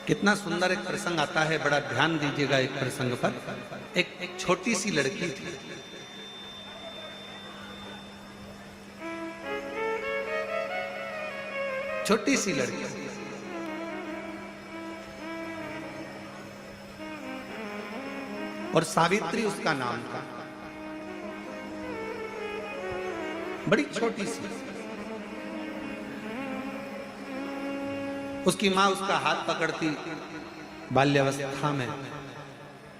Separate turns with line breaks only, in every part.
कितना सुंदर एक प्रसंग आता है, बड़ा ध्यान दीजिएगा एक प्रसंग पर। एक छोटी सी लड़की थी, छोटी सी लड़की, और सावित्री उसका नाम था। बड़ी छोटी सी। उसकी मां उसका हाथ पकड़ती। बाल्यावस्था में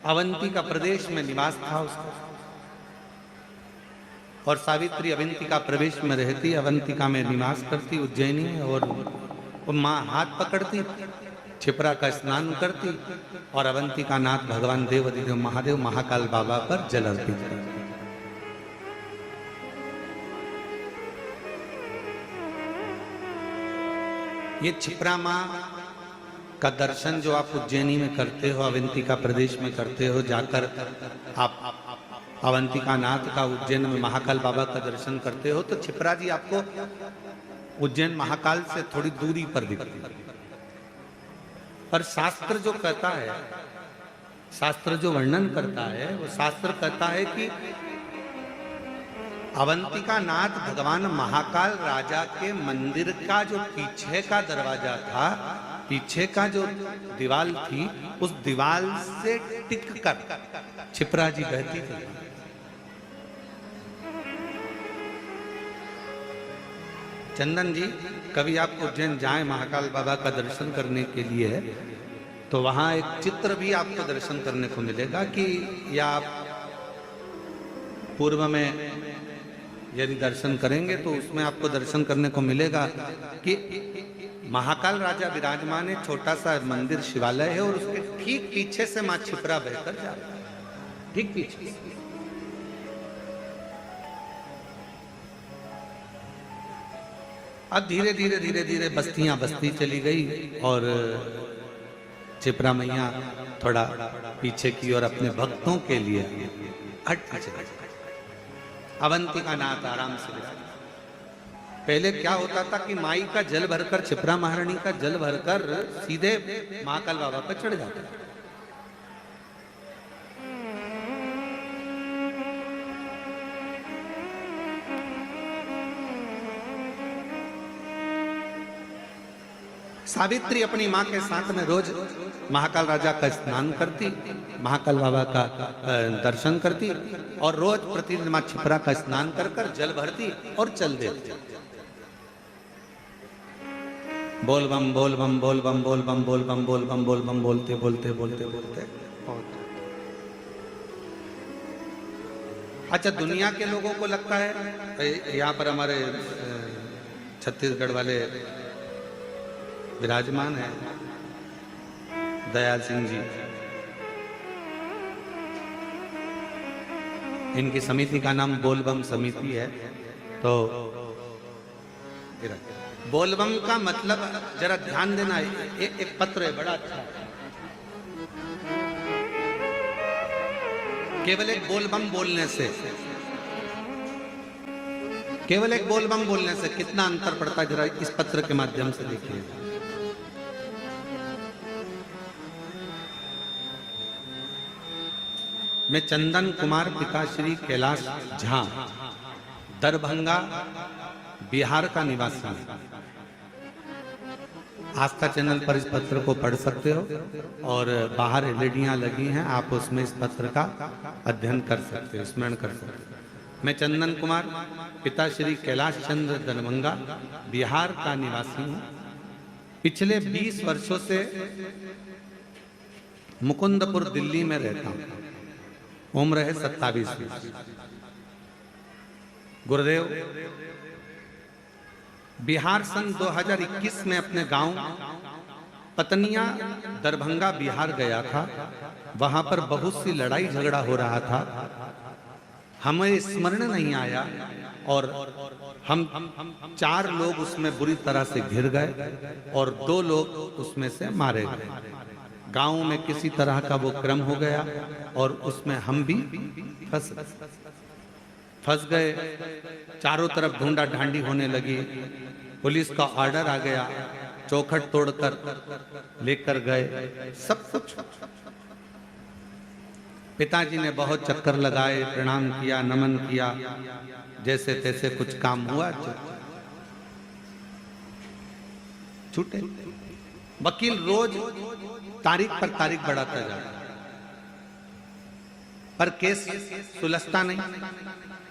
अवंती का प्रदेश में निवास था उसका, और सावित्री अवंतिका प्रदेश में रहती, अवंतिका में निवास करती उज्जैनी में। और वो माँ हाथ पकड़ती, छिपरा का स्नान करती, और अवंतिका नाथ भगवान देव अधिदेव महादेव महाकाल बाबा पर जल अर्पित करती। ये छिपरा माँ का दर्शन जो आप उज्जैनी में करते हो, अवंतिका प्रदेश में करते हो, जाकर आप अवंतिका नाथ का उज्जैन में महाकाल बाबा का दर्शन करते हो, तो छिपरा जी आपको उज्जैन महाकाल से थोड़ी दूरी पर दिखती है। पर शास्त्र जो कहता है, शास्त्र जो वर्णन करता है, वो शास्त्र कहता है कि अवंतिका नाथ भगवान महाकाल राजा के मंदिर का जो पीछे का दरवाजा था, पीछे का जो दीवाल थी, उस दीवाल से टिक कर छिपरा जी बहती थी। चंदन जी, कभी आप उज्जैन जाएं महाकाल बाबा का दर्शन करने के लिए, तो वहां एक चित्र भी आपको दर्शन करने को मिलेगा कि, या आप पूर्व में यदि दर्शन करेंगे तो उसमें आपको दर्शन करने को मिलेगा कि महाकाल राजा विराजमान है, छोटा सा मंदिर शिवालय है, और उसके ठीक पीछे से मां छिपरा बहकर जा रहा है, ठीक पीछे। अब धीरे धीरे धीरे धीरे बस्तियां बस्ती चली गई, और छिपरा मैया थोड़ा पीछे की और अपने भक्तों के लिए हट चली। अवंतिका नाथ आराम से बैठे। पहले क्या होता था कि माई का जल भरकर, छिपरा महारानी का जल भरकर सीधे महाकाल बाबा पर चढ़ जाता था। सावित्री अपनी मां के साथ में रोज महाकाल राजा का स्नान करती, महाकाल बाबा का दर्शन करती, और रोज प्रतिदिन मां छिपरा का स्नान कर कर जल भरती और चल देती। बोल बम बोल बम बोल बम बोल बम बोल बम बोल बम बोल बम बोलते बोलते बोलते बोलते। अच्छा, दुनिया के लोगों को लगता है, यहाँ पर हमारे छत्तीसगढ़ वाले विराजमान है, दयाल सिंह जी, इनकी समिति का नाम बोलबम समिति है। तो बोलबम का मतलब जरा ध्यान देना, एक पत्र है बड़ा अच्छा, केवल एक बोलबम बोलने से, केवल एक बोलबम बोलने से कितना अंतर पड़ता है, जरा इस पत्र के माध्यम से देखिए। मैं चंदन कुमार पिता श्री कैलाश झा, दरभंगा बिहार का निवासी हूं। आस्था चैनल पर इस पत्र को पढ़ सकते हो, और बाहर एलईडियां लगी हैं, आप उसमें इस पत्र का अध्ययन कर सकते हो, स्मरण कर सकते हो। मैं चंदन कुमार पिता श्री कैलाश चंद्र, दरभंगा बिहार का निवासी हूं। पिछले 20 वर्षों से मुकुंदपुर दिल्ली में रहता हूं। उम्र है 27। गुरुदेव, बिहार सन 2021 में अपने गांव पतनिया दरभंगा बिहार गया था। वहां पर बहुत सी लड़ाई झगड़ा हो रहा था, हमें स्मरण नहीं आया, और हम 4 लोग उसमें बुरी तरह से घिर गए, और 2 लोग उसमें से मारे गए। गांव में किसी तरह का वो क्रम हो गया, और उसमें हम भी फंस गए। चारों तरफ ढूंढा ढांडी होने लगी, पुलिस का ऑर्डर आ गया, चौखट तोड़कर लेकर गए, सब कुछ। पिताजी ने बहुत चक्कर लगाए, प्रणाम किया, नमन किया, जैसे तैसे कुछ काम हुआ, छूटे। वकील रोज तारीख पर तारीख बढ़ाता जाता, पर केस सुलझता नहीं।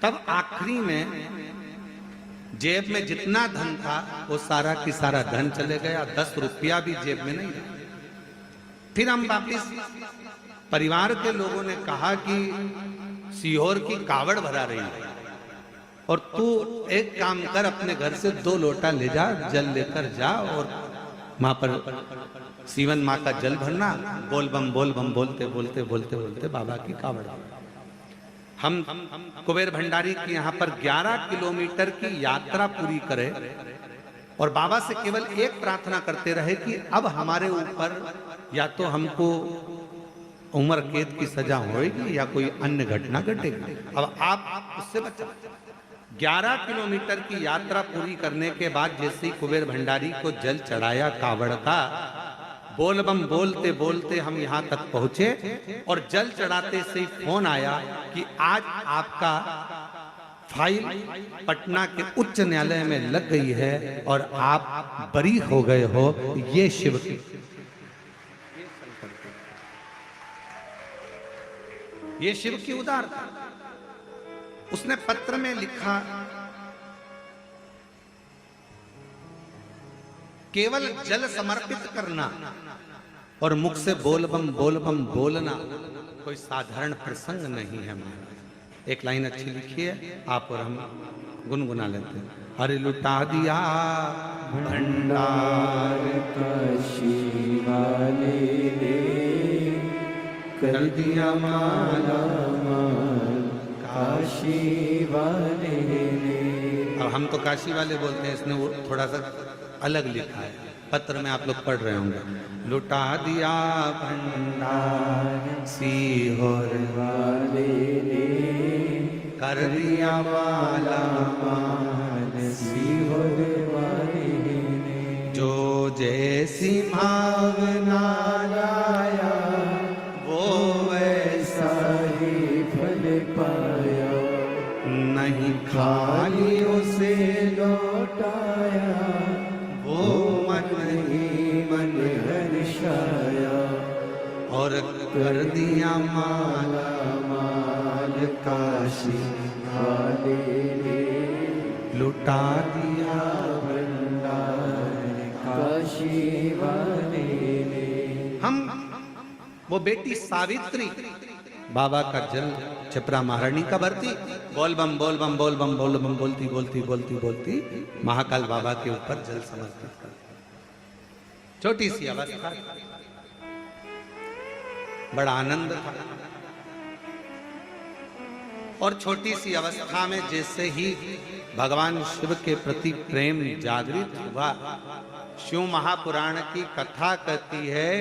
तब आखिरी में जेब में जितना धन था वो सारा की सारा धन चले गया, 10 रुपया भी जेब में नहीं रहा। फिर हम वापिस, परिवार के लोगों ने कहा कि सीहोर की कावड़ भरा रही है और तू एक काम कर, अपने घर से 2 लोटा ले जा, जल लेकर जा और वहां पर सीवन माँ का जल भरना, बोल बम बोलते बोलते बोलते बोलते बाबा की कावड़। हम कुबेर भंडारी की यहाँ पर 11 किलोमीटर की यात्रा पूरी करें और बाबा से केवल एक प्रार्थना करते रहे कि अब हमारे ऊपर या तो हमको उम्र कैद की सजा होएगी या कोई अन्य घटना घटेगी, अब आप उससे बचा। 11 किलोमीटर की यात्रा पूरी करने के बाद जैसे ही कुबेर भंडारी को जल चढ़ाया कावड़ का, बोल बम बोलते बोलते हम यहाँ तक पहुंचे और जल चढ़ाते से ही फोन आया कि आज आपका फाइल पटना के उच्च न्यायालय में लग गई है और आप बरी हो गए हो। ये शिव की, ये शिव की उदारता। उसने पत्र में लिखा, केवल जल समर्पित करना और मुख से बोल बम बोलना कोई साधारण प्रसंग नहीं है। एक लाइन अच्छी लिखी है, आप और हम गुनगुना लेते हैं। अरे लुटा दिया भंडार काशी वाले ने, कर दिया माला माल काशी वाले ने। अब हम तो काशी वाले बोलते हैं, इसने वो थोड़ा सा अलग लिखा है, पत्र में आप लोग पढ़ रहे होंगे। लुटा दिया भंडार सीहोर वाले ने, कर दिया माला माल सीहोर वाले ने। जो जैसी भावना लाया वो वैसा ही फल पाया, नहीं खाली उसे लौटाया, वो मन ही मन हर्षाया और कर दिया माला माल काशी वाले ने। लुटा दिया भंडार काशी वाले ने। हम वो बेटी सावित्री बाबा का जल छपरा महारानी का भरती, बोल बम बोलती बोलती बोलती बोलती महाकाल बाबा के ऊपर जल समर्पित कर। छोटी सी अवस्था, बड़ा आनंद था। और छोटी सी अवस्था में जैसे ही भगवान शिव के प्रति प्रेम जागृत हुआ, शिव महापुराण की कथा कहती है,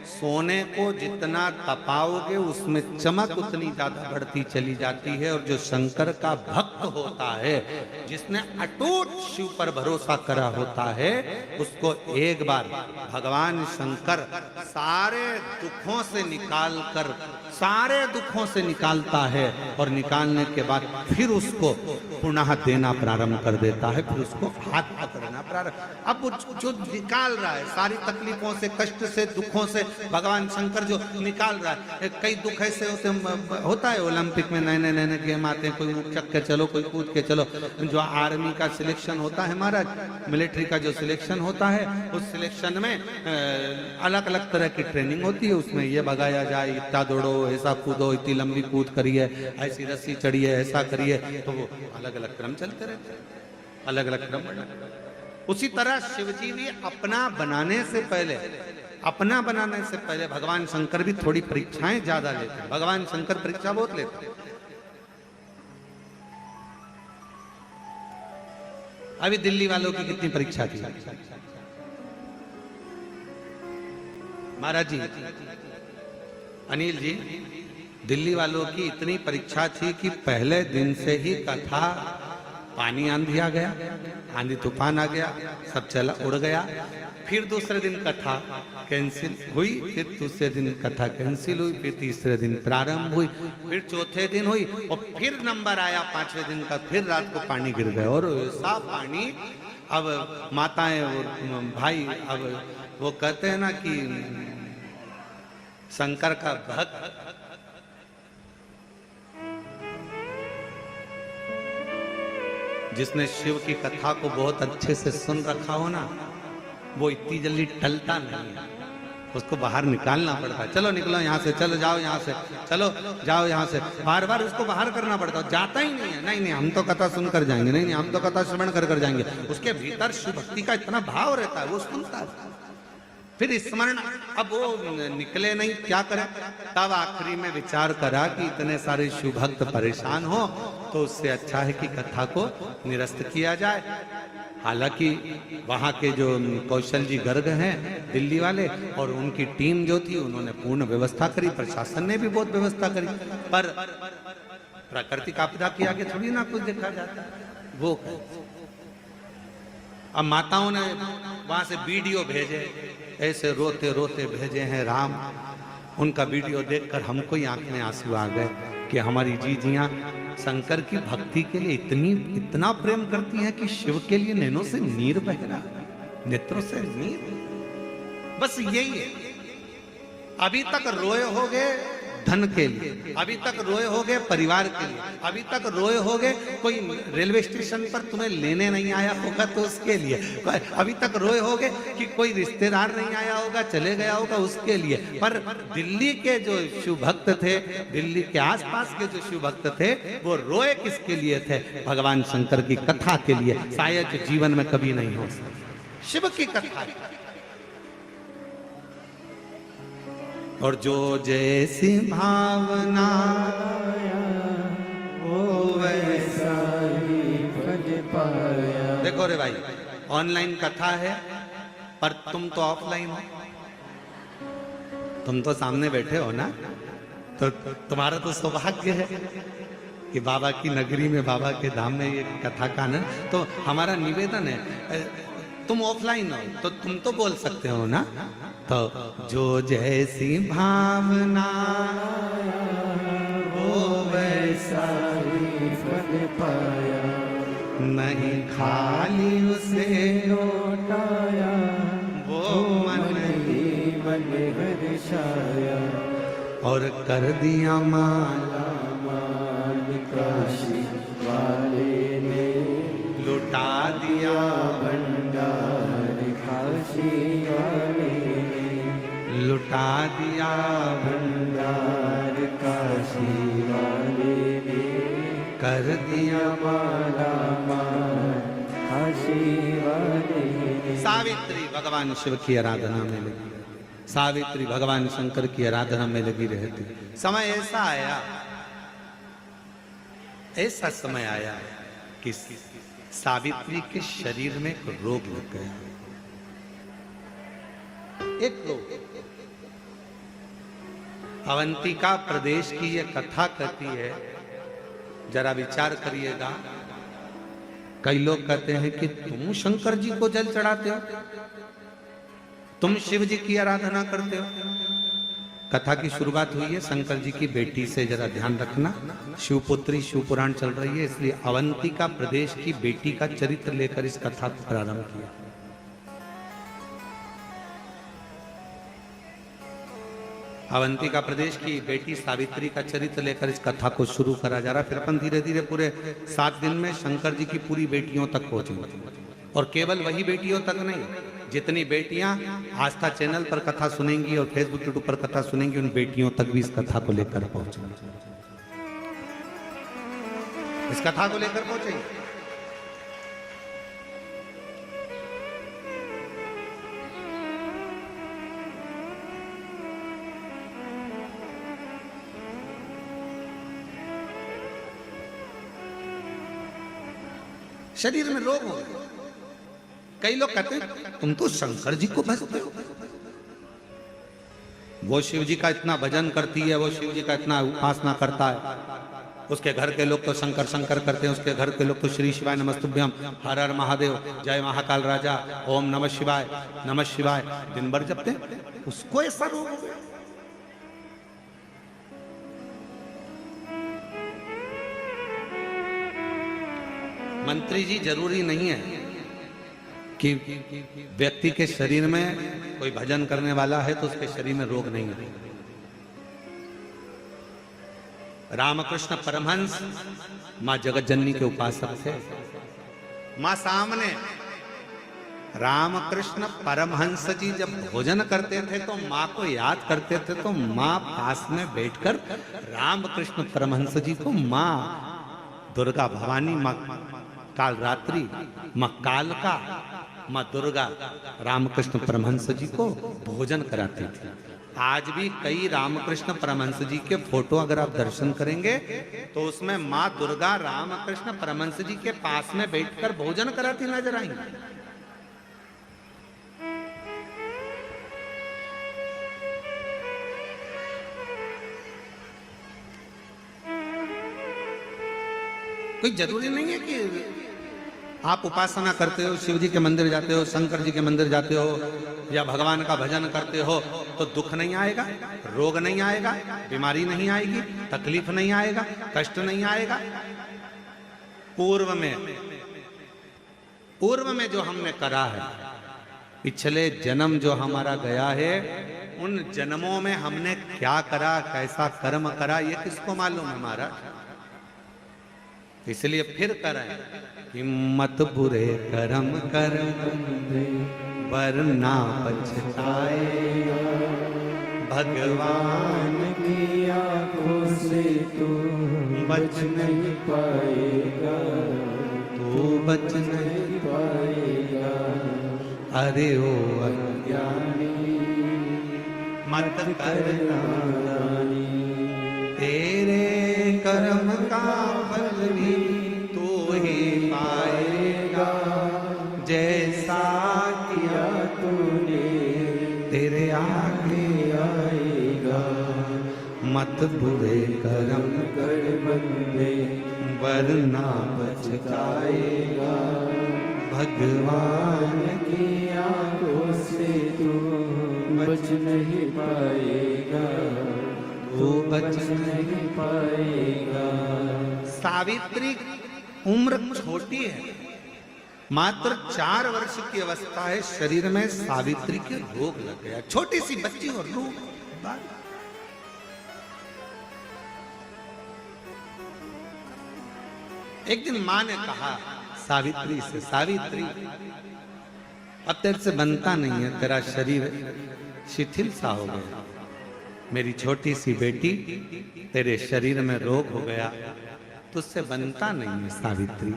सोने को जितना तपाओगे उसमें चमक उतनी ज्यादा बढ़ती चली जाती है। और जो शंकर का भक्त होता है, जिसने अटूट शिव पर भरोसा करा होता है, उसको एक बार भगवान शंकर सारे दुखों से निकालता है और निकालने के बाद फिर उसको पुनः देना प्रारंभ कर देता है, फिर उसको हाथ पकड़ना प्रारंभ। अब जो निकाल रहा है सारी तकलीफों से, कष्ट से, दुखों से, भगवान शंकर जो निकाल रहा है। कई दुख ऐसे होता है, ओलंपिक में नए नए गेम आते हैं, कोई चक के चलो, कोई कूद के चलो। जो आर्मी का सिलेक्शन होता है महाराज, मिलिट्री का जो सिलेक्शन होता है, उस सिलेक्शन में अलग अलग तरह की ट्रेनिंग होती है। उसमें ये भगाया जाए, इतना दौड़ो, ऐसा कूदो, इतनी लंबी कूद करिए, ऐसी रस्सी चढ़िए, ऐसा करिए, तो वो अलग अलग क्रम चलते रहते हैं, अलग अलग क्रम। उसी तरह शिवजी भी अपना बनाने से पहले भगवान शंकर भी थोड़ी परीक्षाएं ज्यादा लेते हैं। भगवान शंकर परीक्षा बहुत लेते हैं। अभी दिल्ली वालों की कितनी परीक्षा थी महाराज जी, अनिल जी, दिल्ली वालों की इतनी परीक्षा थी कि पहले दिन से ही कथा पानी आंधी आ गया, आंधी तूफान आ गया, सब चला उड़ गया। फिर दूसरे दिन कथा कैंसिल हुई, फिर दूसरे दिन कथा कैंसिल हुई, फिर तीसरे दिन प्रारंभ हुई, फिर चौथे दिन हुई और फिर नंबर आया पांचवें दिन का, फिर रात को पानी गिर गया। और ऐसा पानी, अब माताएं और भाई, अब वो कहते हैं ना कि शंकर का भक्त जिसने शिव की कथा को बहुत अच्छे से सुन रखा हो ना, वो इतनी जल्दी टलता नहीं है, उसको बाहर निकालना पड़ता है। चलो निकलो यहाँ से, चलो जाओ यहाँ से, चलो जाओ यहाँ से, बार बार उसको बाहर करना पड़ता है। जाता ही नहीं है, नहीं नहीं हम तो कथा सुनकर जाएंगे, नहीं नहीं हम तो कथा श्रवण कर जाएंगे। उसके भीतर शिव भक्ति का इतना भाव रहता है, वो सुनता है। फिर स्मरण, अब वो निकले नहीं, क्या करें? तब आखिरी में विचार करा कि इतने सारे शिव भक्त परेशान हो तो उससे अच्छा है कि कथा को निरस्त किया जाए। हालांकि वहाँ के जो कौशल जी गर्ग हैं दिल्ली वाले, और उनकी टीम जो थी उन्होंने पूर्ण व्यवस्था करी, प्रशासन ने भी बहुत व्यवस्था करी, पर प्राकृतिक आपदा के आगे थोड़ी ना कुछ देखा जाता है। वो अब माताओं ने वहां से वीडियो भेजे, ऐसे रोते रोते भेजे हैं राम। उनका वीडियो देखकर हमको ही आंख में आंसू आ गए कि हमारी जीजियां शंकर की भक्ति के लिए इतना प्रेम करती हैं कि शिव के लिए नैनों से नीर बह रहा, नेत्रों से नीर। बस यही है। अभी तक रोए होगे धन के लिए, अभी तक रोए होगे परिवार के लिए, अभी तक रोए होगे कोई रेलवे स्टेशन पर तुम्हें लेने नहीं आया होगा तो उसके लिए, अभी तक रोए होगे कि कोई रिश्तेदार नहीं आया होगा, चले गया होगा उसके लिए। पर दिल्ली के जो शिव भक्त थे, दिल्ली के आसपास के जो शिव भक्त थे, वो रोए किसके लिए थे? भगवान शंकर की कथा के लिए। शायद जीवन में कभी नहीं हो सकता शिव की कथा। और जो जैसी भावना वो वैसा ही फल पाया। देखो रे भाई, ऑनलाइन कथा है पर तुम तो ऑफलाइन हो, तुम तो सामने बैठे हो ना, तो तुम्हारा तो सौभाग्य है कि बाबा की नगरी में, बाबा के धाम में ये कथा का ना। तो हमारा निवेदन है, तुम ऑफलाइन हो तो तुम तो बोल सकते हो ना। तो जो जैसी भावना वो वैसा ही फल पाया, नहीं खाली उसे लौटाया, वो मन ही मन हर्षाया, और कर दिया माला माल काशी वाले ने, लुटा दिया भंडार काशी वाले, लुटा दिया भंडार काशी वाले ने, कर दिया माला माल काशी वाले ने। सावित्री भगवान शिव की आराधना में लगी, सावित्री भगवान शंकर की आराधना में लगी रहती। समय ऐसा आया, ऐसा समय आया कि सावित्री के शरीर में एक रोग लग गया, एक रोग। अवंतिका प्रदेश की यह कथा कहती है, जरा विचार करिएगा। कई लोग कहते हैं कि तुम शंकर जी को जल चढ़ाते हो, तुम शिव जी की आराधना करते हो। कथा की शुरुआत हुई है शंकर जी की बेटी से, जरा ध्यान रखना। शिवपुत्री शिवपुराण चल रही है, इसलिए अवंतिका प्रदेश की बेटी का चरित्र लेकर इस कथा को प्रारंभ किया। अवंतिका प्रदेश की बेटी सावित्री का चरित्र लेकर इस कथा को शुरू करा जा रहा। फिर अपन धीरे धीरे पूरे 7 दिन में शंकर जी की पूरी बेटियों तक पहुंचेंगे, और केवल वही बेटियों तक नहीं, जितनी बेटियां आस्था चैनल पर कथा सुनेंगी और फेसबुक यूट्यूब पर कथा सुनेंगी, उन बेटियों तक भी इस कथा को लेकर पहुंचेंगे, इस कथा को लेकर पहुंचेंगे। शरीर में रोग हो गए। कई लोग कहते हैं तुम तो शंकर जी को भजते हो, वो शिव जी का इतना भजन करती है, वो शिव जी का इतना उपासना करता है, उसके घर के लोग तो शंकर शंकर करते हैं, उसके घर के लोग तो श्री शिवाय नमस्तुभ्यम, हर हर महादेव, जय महाकाल राजा, ओम नमः शिवाय दिन भर जपते हैं। उसको ऐसा रोग हो गया। मंत्री जी, जरूरी नहीं है कि व्यक्ति के शरीर में कोई भजन करने वाला है तो उसके शरीर में रोग नहीं है। रामकृष्ण परमहंस मां जगत जननी के उपासक थे। मां सामने रामकृष्ण परमहंस जी जब भोजन करते थे तो मां को याद करते थे, तो मां पास में बैठकर रामकृष्ण परमहंस जी को मां दुर्गा भवानी, मां कालरात्रि, मां कालका, मां दुर्गा रामकृष्ण परमहंस जी को भोजन कराती थी। आज भी कई रामकृष्ण परमहंस जी के फोटो अगर आप दर्शन करेंगे तो उसमें मां दुर्गा रामकृष्ण परमहंस जी के पास में बैठकर भोजन कराती नजर आएंगी। कोई जरूरी नहीं है कि आप उपासना करते हो, शिव जी के मंदिर जाते हो, शंकर जी के मंदिर जाते हो या भगवान का भजन करते हो तो दुख नहीं आएगा, रोग नहीं आएगा, बीमारी नहीं आएगी, तकलीफ नहीं आएगा, कष्ट नहीं आएगा। पूर्व में जो हमने करा है, पिछले जन्म जो हमारा गया है, उन जन्मों में हमने क्या करा, कैसा कर्म करा, ये किसको मालूम है महाराज। इसलिए फिर करें, हिम्मत बुरे कर्म कर वरना पछताएगा, भगवान की आंखों से तू बच नहीं पाएगा, तू बच नहीं पाएगा। अरे ओ अज्ञानी मत करना, तेरे कर्म का फल भी तू ही पाएगा, जैसा किया तूने तेरे आगे आएगा। मत बुरे कर्म कर बंदे वरना पछताएगा, भगवान की आंखों से तू बच नहीं पाएगा, तू बच नहीं पाएगा। सावित्री उम्र छोटी है, मात्र 4 वर्ष की अवस्था है, शरीर में सावित्री के रोग लग गया। छोटी सी बच्ची और रोग। एक दिन मां ने कहा सावित्री से, सावित्री अब तेरे से बनता नहीं है, तेरा शरीर शिथिल सा हो गया, मेरी छोटी सी बेटी तेरे शरीर में रोग हो गया, तुझसे बनता नहीं है सावित्री।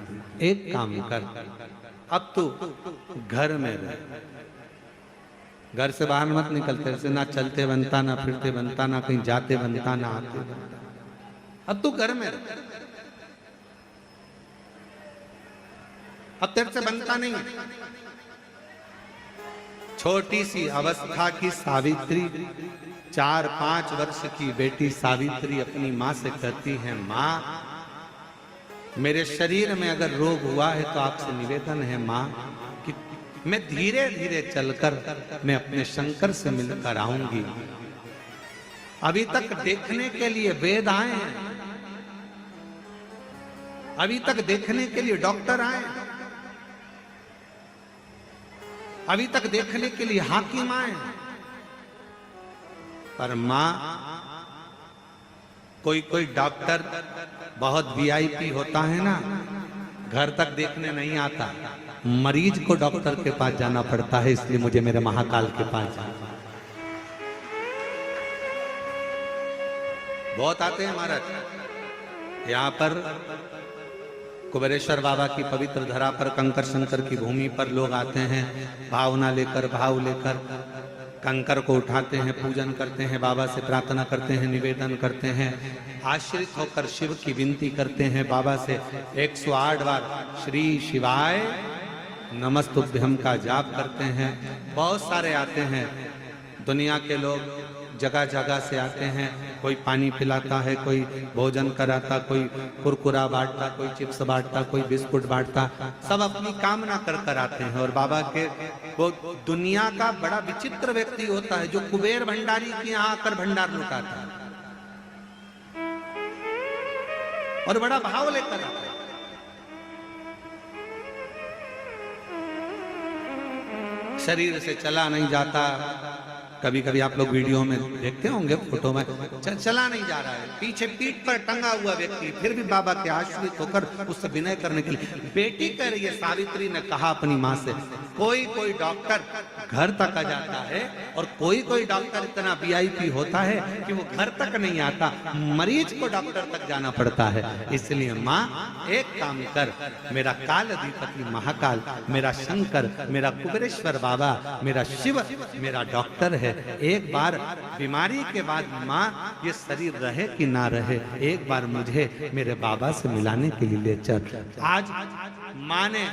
एक काम कर, अब तू घर में रह, घर से बाहर मत निकल, तेरे से ना चलते बनता, ना फिरते बनता, ना कहीं जाते बनता, ना आते बनता। अब तू घर में रह, अब तेरे से बनता नहीं। छोटी सी अवस्था की सावित्री, 4-5 वर्ष की बेटी सावित्री अपनी माँ से कहती है, माँ मेरे शरीर में अगर रोग हुआ है तो आपसे निवेदन है माँ कि मैं धीरे धीरे चलकर मैं अपने शंकर से मिलकर आऊंगी। अभी तक देखने के लिए वेद आए हैं, अभी तक देखने के लिए डॉक्टर आए, अभी तक देखने के लिए हाकिम आए, पर मां कोई डॉक्टर बहुत वीआईपी होता है ना, घर तक देखने नहीं आता, मरीज को डॉक्टर के पास जाना पड़ता है। इसलिए मुझे मेरे महाकाल के पास जाना। बहुत आते हैं महाराज यहाँ पर, कुबेरेश्वर बाबा की पवित्र धरा पर, कंकर शंकर की भूमि पर लोग आते हैं, भावना लेकर, भाव लेकर कंकर को उठाते हैं, पूजन करते हैं, बाबा से प्रार्थना करते हैं, निवेदन करते हैं, आश्रित होकर शिव की विनती करते हैं, बाबा से 108 बार श्री शिवाय नमस्तुभ्यम का जाप करते हैं। बहुत सारे आते हैं दुनिया के लोग, जगह जगह से आते हैं, कोई पानी पिलाता है, कोई भोजन कराता, कोई कुरकुरा बांटता, कोई चिप्स बांटता, कोई बिस्कुट बांटता, सब अपनी कामना कर कर आते हैं। और बाबा के वो दुनिया का बड़ा विचित्र व्यक्ति होता है जो कुबेर भंडारी के यहाँ आकर भंडार लुटाता है और बड़ा भाव लेकर आता है। शरीर से चला नहीं जाता, कभी कभी आप लोग वीडियो में देखते होंगे, फोटो में चला नहीं जा रहा है, पीछे पीठ पर टंगा हुआ व्यक्ति, फिर भी बाबा के आश्रित होकर उससे विनय करने के लिए। बेटी कह रही है, सावित्री ने कहा अपनी माँ से, कोई कोई डॉक्टर घर तक आ जाता है और कोई कोई डॉक्टर इतना वीआईपी होता है कि वो घर तक नहीं आता, मरीज को डॉक्टर तक जाना पड़ता है। इसलिए माँ एक काम कर, मेरा काल अधिपति महाकाल, मेरा शंकर, मेरा कुबेरेश्वर बाबा, मेरा शिव मेरा डॉक्टर है। एक बार बीमारी के बाद माँ ये शरीर रहे कि ना रहे, एक बार मुझे मेरे बाबा से मिलाने के लिए ले चल। आज माँ ने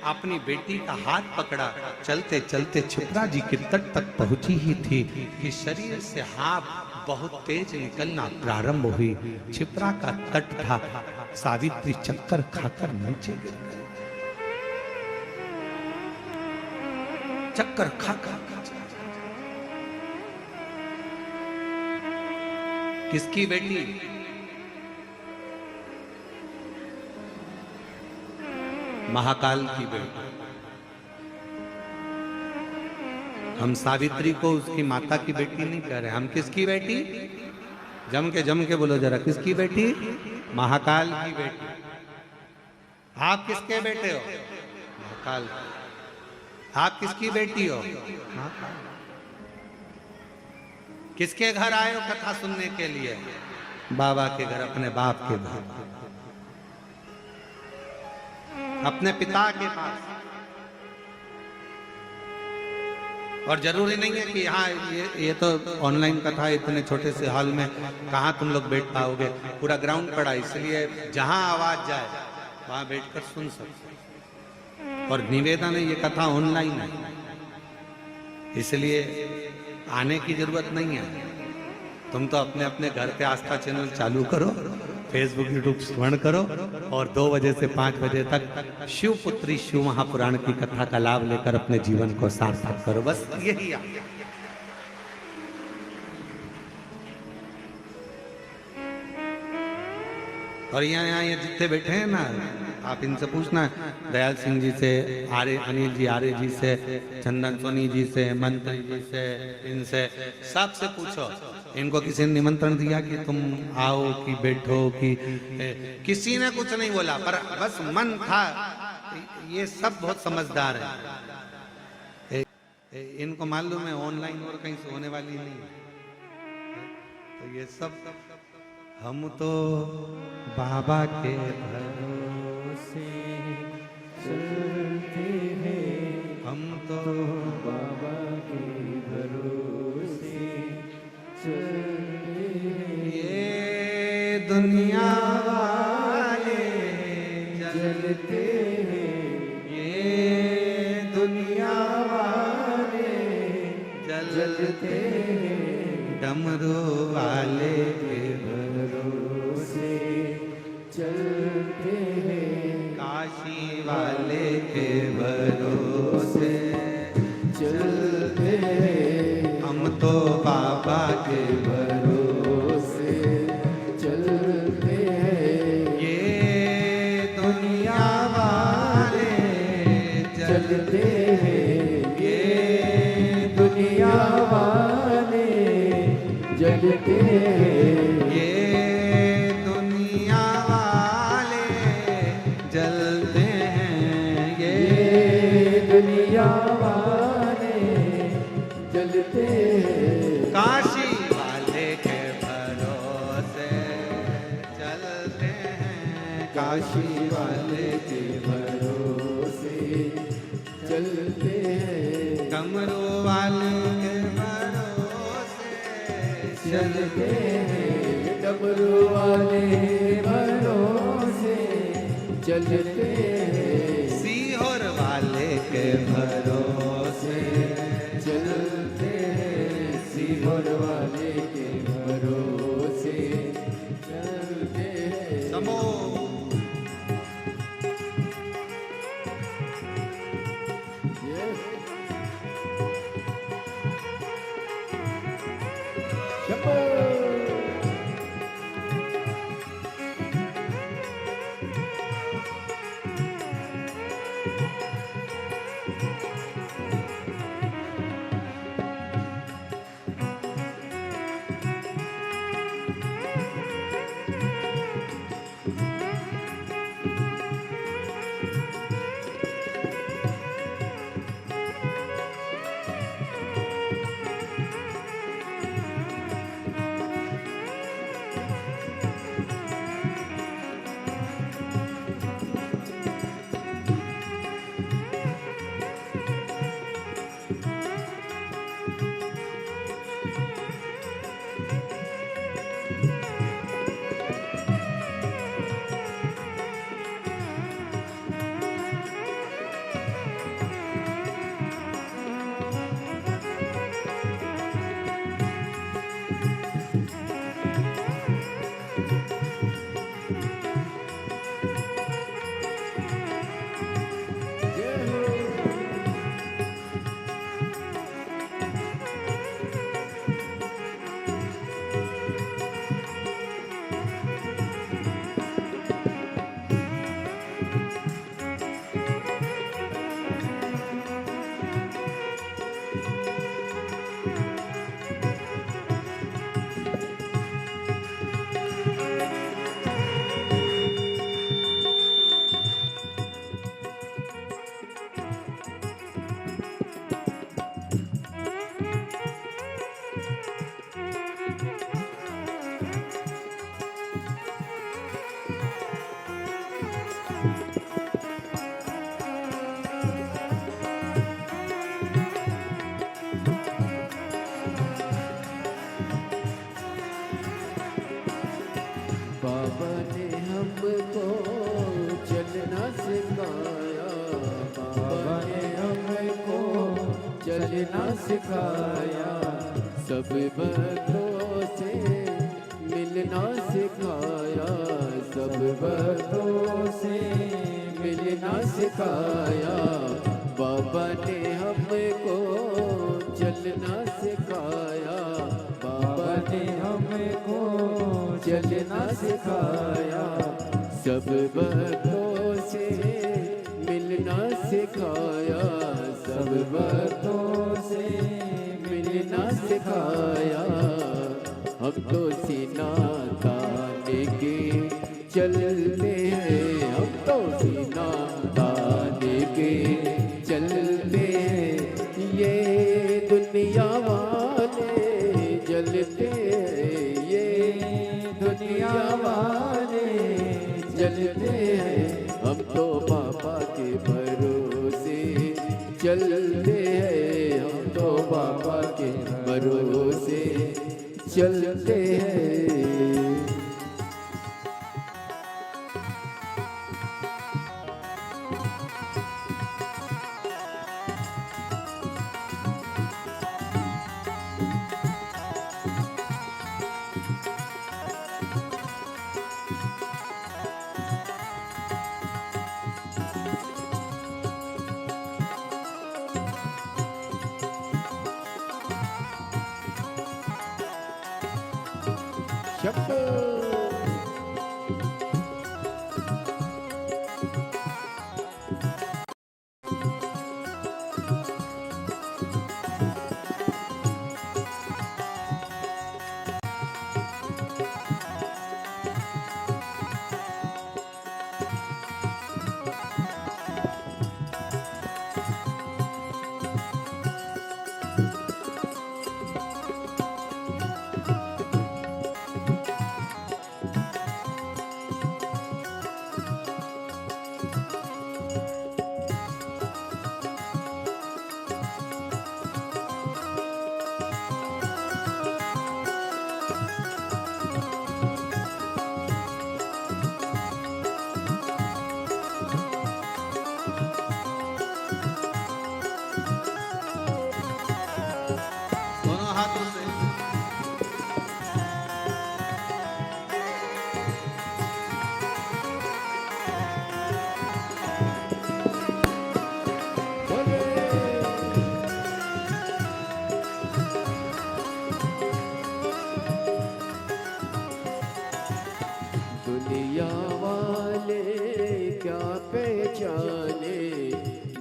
अपनी बेटी का हाथ पकड़ा, चलते चलते क्षिप्रा जी के तट तक पहुंची ही थी कि शरीर से हाथ बहुत तेज निकलना प्रारंभ हुई। क्षिप्रा का तट था, सावित्री चक्कर खाकर नीचे गिर गई, चक्कर खा खा। किसकी बेटी? महाकाल की बेटी। हम सावित्री को उसकी माता की बेटी नहीं कह रहे, हम किसकी बेटी? जम के बोलो जरा, किसकी बेटी? महाकाल की बेटी। आप किसके बेटे हो? महाकाल। आप किसकी बेटी हो? महाकाल। किसके घर आए हो कथा सुनने के लिए? बाबा के घर, अपने बाप के घर, अपने पिता के पास। और जरूरी नहीं है कि यहाँ ये तो ऑनलाइन कथा, इतने छोटे से हॉल में कहाँ तुम लोग बैठ पाओगे, पूरा ग्राउंड पड़ा, इसलिए जहां आवाज जाए वहां बैठकर सुन सकते। और निवेदन है, ये कथा ऑनलाइन है, इसलिए आने की जरूरत नहीं है। तुम तो अपने अपने घर पे आस्था चैनल चालू करो, फेसबुक यूट्यूब स्मरण करो और 2 बजे से 5 बजे तक शिवपुत्री शिव महापुराण की कथा का लाभ लेकर अपने जीवन को सार्थक करो। बस यही है। और यहाँ ये जितने बैठे हैं ना, आप इनसे पूछना, दयाल सिंह जी से, अनिल जी आर्य जी से, चंदन सोनी जी से, मंत्री जी से, इनसे सबसे पूछो, इनको किसी ने निमंत्रण दिया कि तुम आओ कि बैठो कि किसी ने कुछ नहीं बोला, पर बस मन था। ये सब बहुत समझदार है, इनको मालूम है ऑनलाइन और कहीं से होने वाली नहीं। तो ये सब हम तो बाबा के भरोसे चलते हैं, हम तो बाबा के भरोसे चलते हैं। ये दुनिया वाले जलते हैं, ये दुनिया वाले जलते हैं, डमरू वाले के भरोसे चलते हैं, काशी वाले के भरोसे चलते हैं, हम तो बाबा के भरोसे चलते हैं। ये दुनिया वाले चलते हैं, ये दुनिया वाले जलते हैं, ये दुनिया वाले जलते हैं, ये दुनिया वाले जलते हैं, काशी वाले के भरोसे चलते हैं, काशी वाले के भरोसे चलते हैं, डमरू वाले के भरोसे चलते हैं, डमरू वाले भरोसे चलते हैं, सीहोर वाले के भरोसे चलते हैं,
घर वाले के भरोसे चलते हैं।
समो
बाबा ने हमको चलना सिखाया, बाबा ने हमको चलना सिखाया, सब भक्तों से मिलना सिखाया, सब भक्तों से मिलना सिखाया। बाबा ने हमको चलना सिखाया, बाबा ने हमको चलना सिखाया, सब भक्तों से मिलना सिखाया, सब भक्तों से मिलना सिखाया। हम तो सीना ताने के चलते हैं, हम तो सीना ताने के चलते हैं, ये दुनिया वाले जलते हैं, ये दुनिया वाले जलते हैं। हम तो बाबा के भरोसे चलते हैं, हम तो बाबा के भरोसे चलते हैं।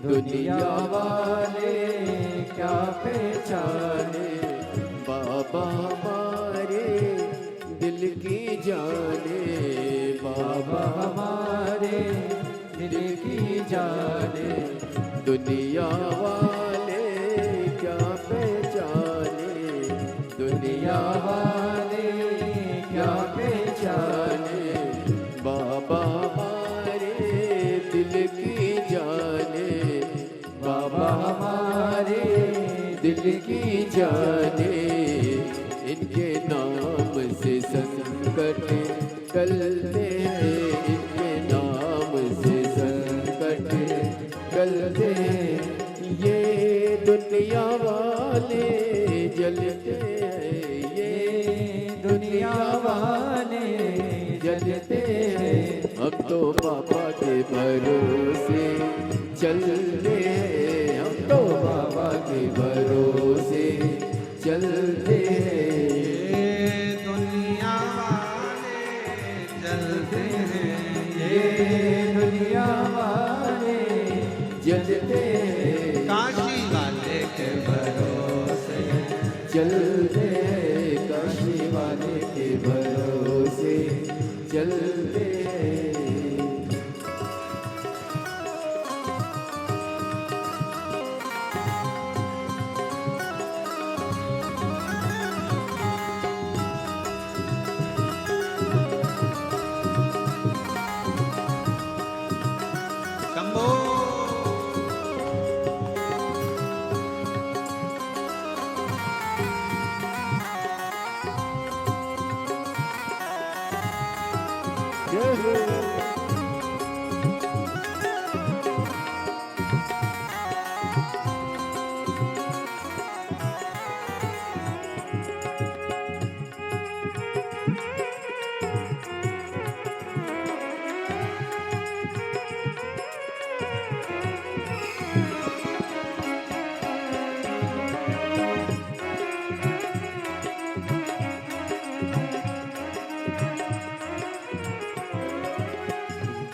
दुनिया वाले क्या पहचाने, बाबा हमारे दिल की जाने, बाबा हमारे दिल की जाने। दुनिया वाले क्या पहचाने, दुनिया वाले क्या पहचाने, बाबा हमारे दिल की जाने, बाबा हमारे दिल की जाने। इनके नाम से संकट टलते हैं, इनके नाम से संकट टलते हैं। ये दुनिया वाले जलते हैं, ये दुनिया वाले जलते हैं। हम तो बाबा के भरोसे चलते हैं, हम तो बाबा के भरोसे चलते हैं।
ये दुनिया वाले चलते हैं,
ये दुनिया वाले जलते हैं,
काशी वाले के भरोसे
चलते हैं, काशी वाले के भरोसे चलते हैं।
शंभो।
जय हो।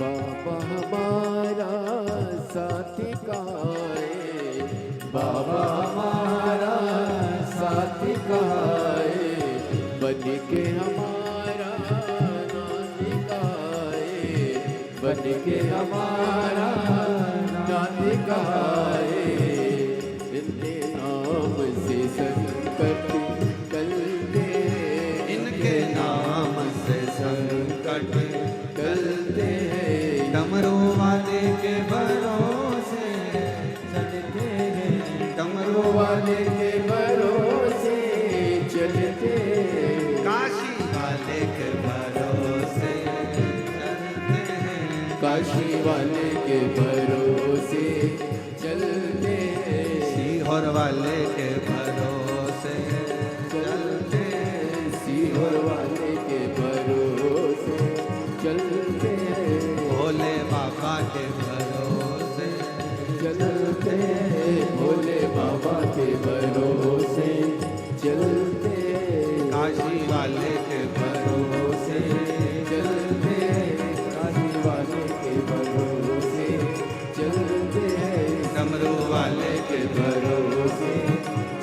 बाबा हमारा साथी कहाँ है, बाबा हमारा साथी कहाँ है, बन के हमारा नाती कहाँ है, बन के हमारा नाती कहाँ है। इनके नाम से संकट टलते हैं,
इनके नाम से संकट
टलते हैं।
डमरू वाले के भरोसे
चलते हैं,
डमरू
वाले के भरोसे चलते हैं,
काशी वाले के भरोसे चलते हैं,
काशी वाले के भरोसे चलते हैं,
सीहोर वाले के भरोसे चलते हैं,
सीहोर वाले के भरोसे चलते हैं,
भोले बाबा के भरोसे
चलते हैं, भोले बाबा के भरोसे चलते हैं,
काशी वाले के भरोसे
चलते हैं, काशी वाले के भरोसे चलते हैं,
डमरू वाले के
भरोसे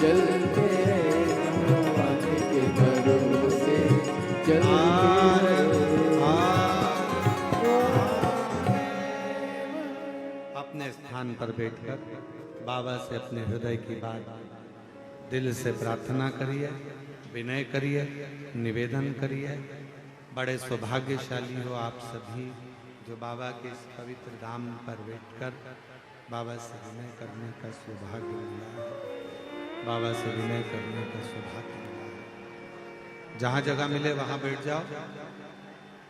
चलते हैं, डमरू वाले के भरोसे चलते
आर
हैं।
अपने स्थान पर बैठकर बाबा से अपने हृदय की बात दिल से प्रार्थना करिए, विनय करिए, निवेदन करिए। बड़े सौभाग्यशाली हो आप सभी जो बाबा के इस पवित्र धाम पर बैठकर बाबा से विनय करने का सौभाग्य मिला है, बाबा से विनय करने का सौभाग्य मिला है। जहाँ जगह मिले वहाँ बैठ जाओ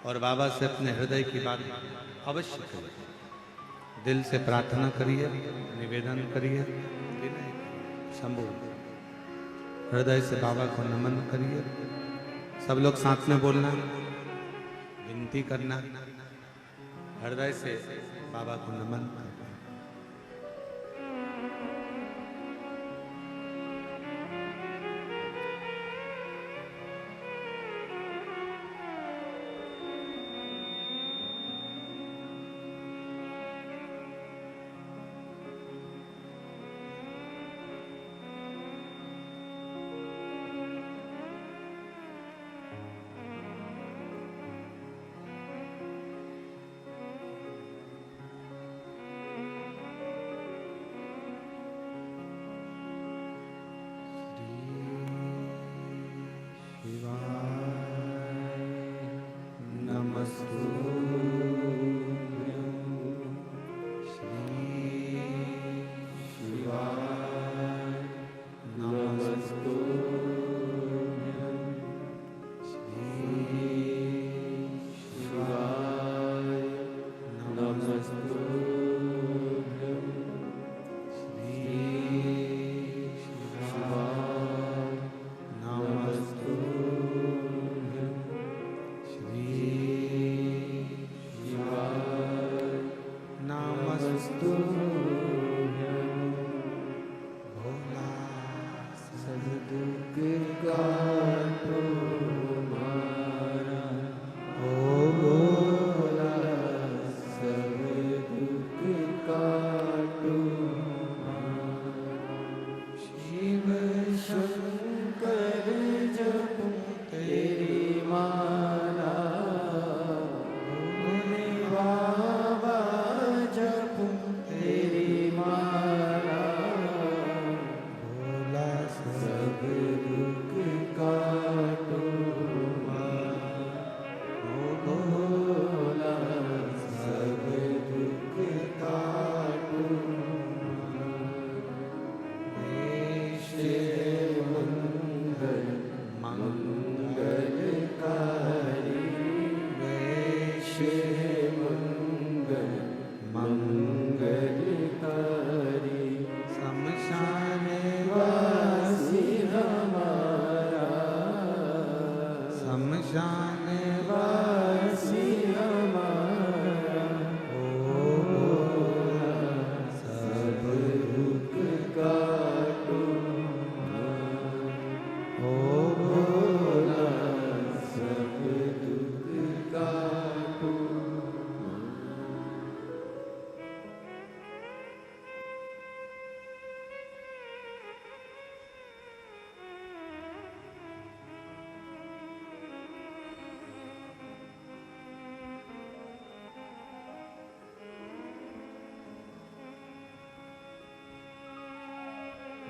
और बाबा से अपने हृदय की बात अवश्य करिए, दिल से प्रार्थना करिए, निवेदन करिए, विनय शंभु हृदय से बाबा को नमन करिए। सब लोग साथ में बोलना, विनती करना, हृदय से बाबा को नमन करना।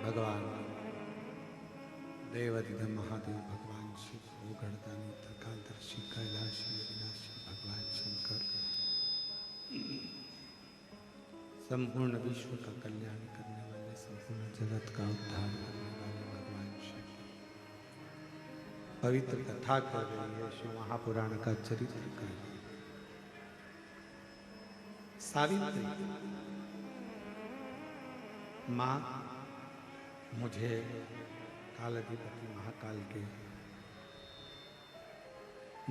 भगवान देवाधिदेव महादेव भगवान शिव भूगणदानी त्रिकालदर्शी कैलाशी अविनाशी भगवान शंकर संपूर्ण विश्व का कल्याण करने वाले, संपूर्ण जगत का उद्धार करने वाले भगवान शिव पवित्र कथा कर रही है, शिव महापुराण का चरित्र कर रही है। सावित्री माँ मुझे कालाधिपति महाकाल के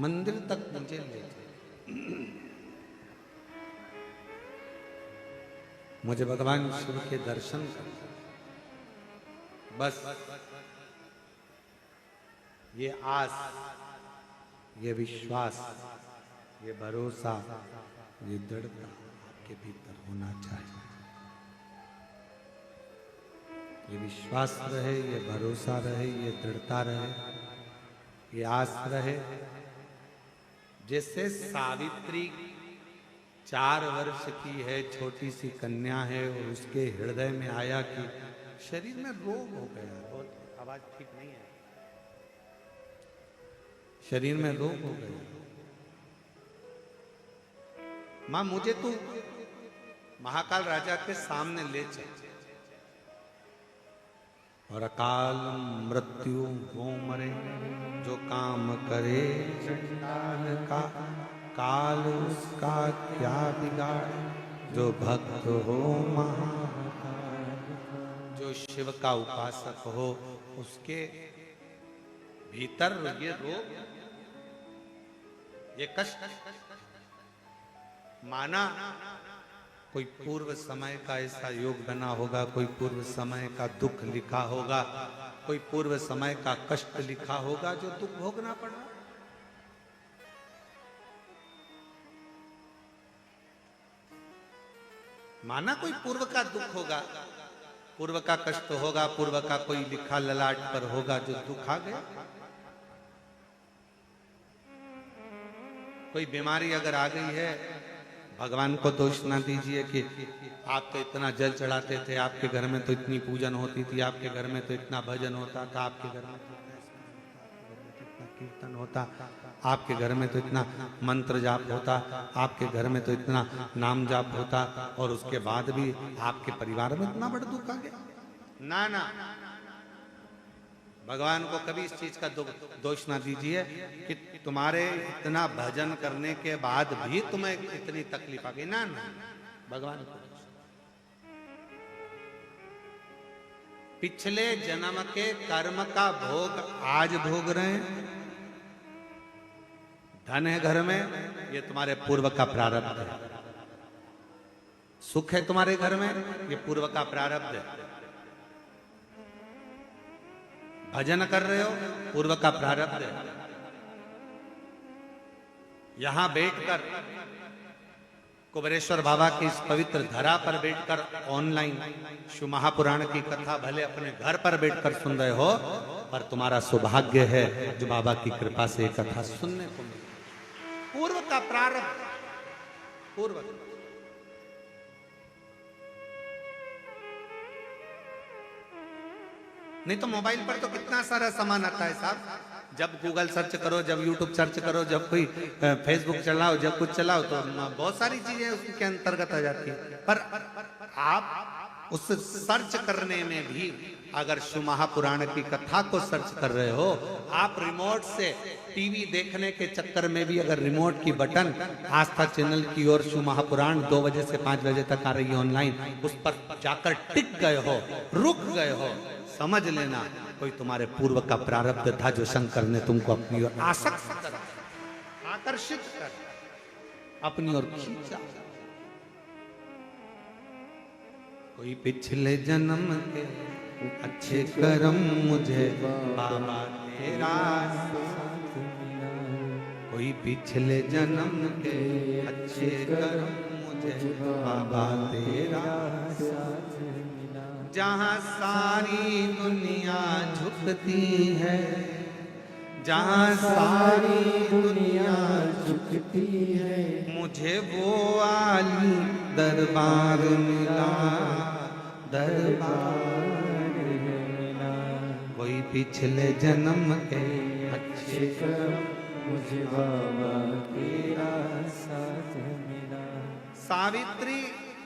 मंदिर तक मुझे ले चले, मुझे भगवान शिव के दर्शन कर, बस ये आस, ये विश्वास, ये भरोसा, ये दृढ़ता आपके भीतर होना चाहिए। ये विश्वास रहे, ये भरोसा रहे, ये दृढ़ता रहे, ये आस रहे। जैसे सावित्री 4 वर्ष की है, छोटी सी कन्या है, और उसके हृदय में आया कि शरीर में रोग हो गया, बहुत आवाज ठीक नहीं है, शरीर में रोग हो गया, मां मुझे तू महाकाल राजा के सामने ले चल, और अकाल मृत्यु वो मरे जो काम करे चंडाल का, काल उसका क्या बिगाड़ जो भक्त हो महाकाल। जो शिव का उपासक हो उसके भीतर ये रोग, ये कष्ट माना कोई पूर्व समय का ऐसा योग बना होगा, कोई पूर्व समय का दुख लिखा होगा, कोई पूर्व समय का कष्ट लिखा होगा जो दुख भोगना पड़ा। माना कोई पूर्व का दुख होगा, पूर्व का कष्ट होगा, पूर्व का कोई लिखा ललाट पर होगा जो दुख आ गया। कोई बीमारी अगर आ गई है, भगवान को दोष ना दीजिए कि आप तो इतना जल चढ़ाते थे, आपके घर में तो इतनी पूजन होती थी, आपके घर में तो इतना भजन होता था, आपके घर में तो इतना कीर्तन होता, आपके घर में तो इतना मंत्र जाप होता, आपके घर में तो इतना नाम जाप होता, और उसके बाद भी आपके परिवार में इतना बड़ा दुख आ गया। ना ना, भगवान को कभी इस चीज का दोष ना दीजिए कि तुम्हारे इतना भजन करने के बाद भी तुम्हें इतनी तकलीफ आ गई। ना ना, भगवान को पिछले जन्म के कर्म का भोग आज भोग रहे हैं। धन है घर में, ये तुम्हारे पूर्व का प्रारब्ध है। सुख है तुम्हारे घर में, ये पूर्व का प्रारब्ध है। भजन कर रहे हो, पूर्व का प्रारब्ध है। यहां बैठकर कुबेरेश्वर बाबा की इस पवित्र धरा पर बैठकर ऑनलाइन शिव महापुराण की कथा भले अपने घर पर बैठकर सुन रहे हो, पर तुम्हारा सौभाग्य है जो बाबा की कृपा से ये कथा सुनने को मिली। पूर्व का प्रारब्ध, पूर्व। नहीं तो मोबाइल पर तो कितना सारा सामान आता है साहब। जब गूगल सर्च करो, जब यूट्यूब सर्च करो, जब कोई फेसबुक चलाओ, जब कुछ चलाओ, तो बहुत सारी चीजें उसके अंतर्गत आ जाती है। पर आप उस सर्च करने में भी अगर शिव महापुराण की कथा को सर्च कर रहे हो, आप रिमोट से टीवी देखने के चक्कर में भी अगर रिमोट की बटन आस्था चैनल की ओर शिव महापुराण 2 बजे से 5 बजे तक आ रही है ऑनलाइन, उस पर जाकर टिक गए हो, रुक गए हो, समझ लेना कोई तुम्हारे पूर्व का प्रारब्ध था जो शंकर ने तुमको अपनी ओर आसक्त कर, आकर्षित कर, अपनी ओर खींचा। कोई पिछले जन्म के अच्छे कर्म मुझे बाबा तेरा, कोई पिछले जन्म के अच्छे कर्म मुझे बाबा तेरा, जहाँ सारी दुनिया झुकती है, जहाँ सारी दुनिया
झुकती है,
मुझे वो आली दरबार मिला, दरबार मिला। कोई पिछले जन्म के अच्छे कर्म
मुझे बाबा तेरा साथ मिला।
सावित्री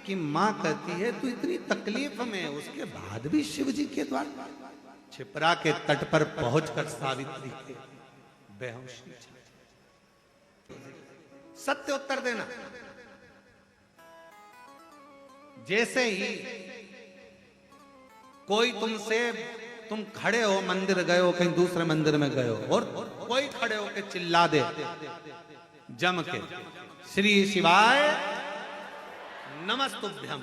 की माँ कहती है तू इतनी तकलीफ में, उसके बाद भी शिव जी के द्वारा छिपरा के तट पर पहुंचकर सावित्री के बेहोशी। सत्य उत्तर देना। जैसे ही कोई तुम खड़े हो, मंदिर गए हो, कहीं दूसरे मंदिर में गए हो, और कोई खड़े हो के चिल्ला दे जम के श्री शिवाय नमस्तुभ्यम,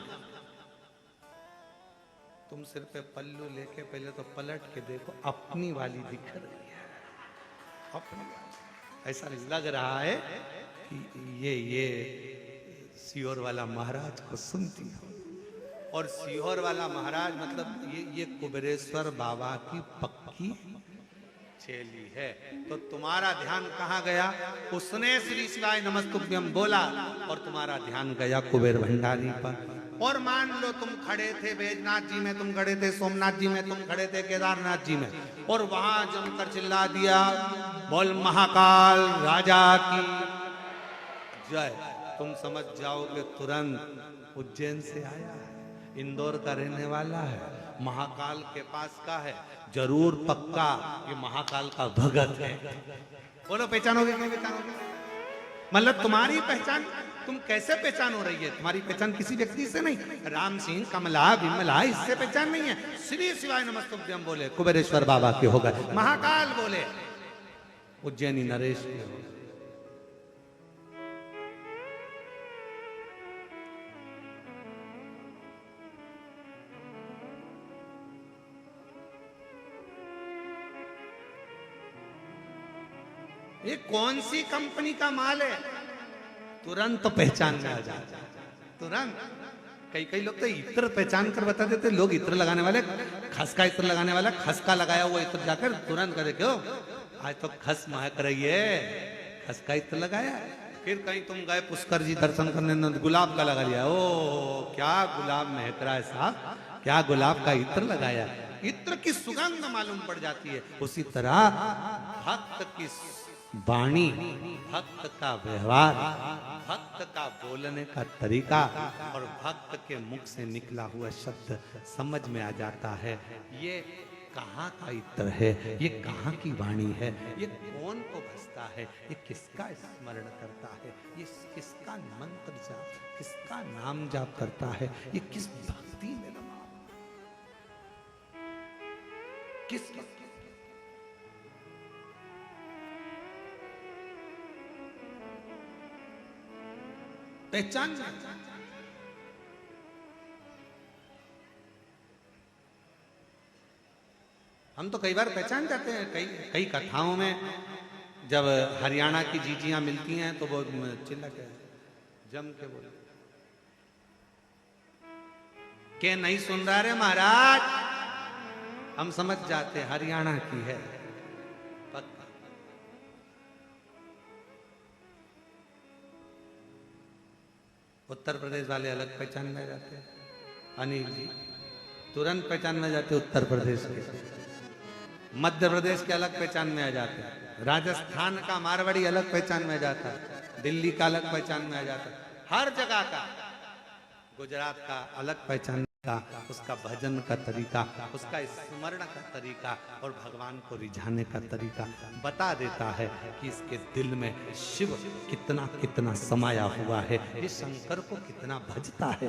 तुम सिर पे पल्लू लेके पहले तो पलट के देखो, अपनी वाली दिख रही है, अपनी। ऐसा लग रहा है कि ये सीहोर वाला महाराज को सुनती हो, और सीहोर वाला महाराज मतलब ये कुबेरेश्वर बाबा की पक्की चेली है। तो तुम्हारा ध्यान कहाँ गया? उसने श्री शिवाय नमस्तुभ्यम बोला और तुम्हारा ध्यान गया कुबेर भंडारी पर। और मान लो तुम खड़े थे बैजनाथ जी में, तुम खड़े थे सोमनाथ जी में, तुम खड़े थे केदारनाथ जी में, और वहां जमकर चिल्ला दिया बोल महाकाल राजा की जय, तुम समझ जाओगे तुरंत उज्जैन से आया है, इंदौर का रहने वाला है, महाकाल के पास का है, जरूर पक्का ये महाकाल का भगत है। बोलो पहचानोगे नहीं पहचानोगे? मतलब तुम्हारी पहचान तुम कैसे पहचान हो रही है? तुम्हारी पहचान किसी व्यक्ति से नहीं, राम सिंह कमला विमला इससे पहचान नहीं है। श्री शिवाय नमस्तुभ्यम बोले कुबेरेश्वर बाबा के हो गए, महाकाल बोले उज्जैनी नरेश के हो गए। ये कौन सी कंपनी का माल है? तुरंत तो पहचान में आ जाता, तुरंत। कई लोग तो इत्र पहचान कर बता देते, लोग इत्र लगाने वाले, खस का इत्र लगाने वाला, खस का लगाया हुआ इत्र जाकर तुरंत करे क्यों आज तो खस महक रही है, खस का इत्र लगाया। फिर कहीं तुम गए पुष्कर जी दर्शन करने, गुलाब का लगा लिया, ओ क्या गुलाब महक रहा है साहब, क्या गुलाब का इत्र लगाया। इत्र की सुगंध मालूम पड़ जाती है। उसी तरह भक्त की वाणी, भक्त का व्यवहार, भक्त का बोलने का तरीका और भक्त के मुख से निकला हुआ शब्द समझ में आ जाता है। ये कहाँ का इत्र है, ये कहाँ की वाणी है, ये कौन को भसता है, ये किसका स्मरण करता है, ये किसका मंत्र जाप, किसका नाम जाप करता है, ये किस भक्ति में रमा, किस पहचान। हम तो कई बार पहचान जाते हैं, कई कथाओं में जब हरियाणा की जीजियां मिलती हैं तो वो चिल्ला के जम के बोले के नहीं सुन रहा रे महाराज, हम समझ जाते हरियाणा की है पक्का। उत्तर प्रदेश वाले अलग पहचान में जाते हैं, अनिल जी तुरंत पहचान में जाते उत्तर प्रदेश के, मध्य प्रदेश के अलग पहचान में आ जाते हैं, राजस्थान का मारवाड़ी अलग पहचान में आ जाता है, दिल्ली का अलग पहचान में आ जाता है, हर जगह का, गुजरात का अलग पहचान का, उसका भजन का तरीका, उसका स्मरण का तरीका और भगवान को रिझाने का तरीका बता देता है कि इसके दिल में शिव कितना कितना समाया हुआ है, ये शंकर को कितना भजता है।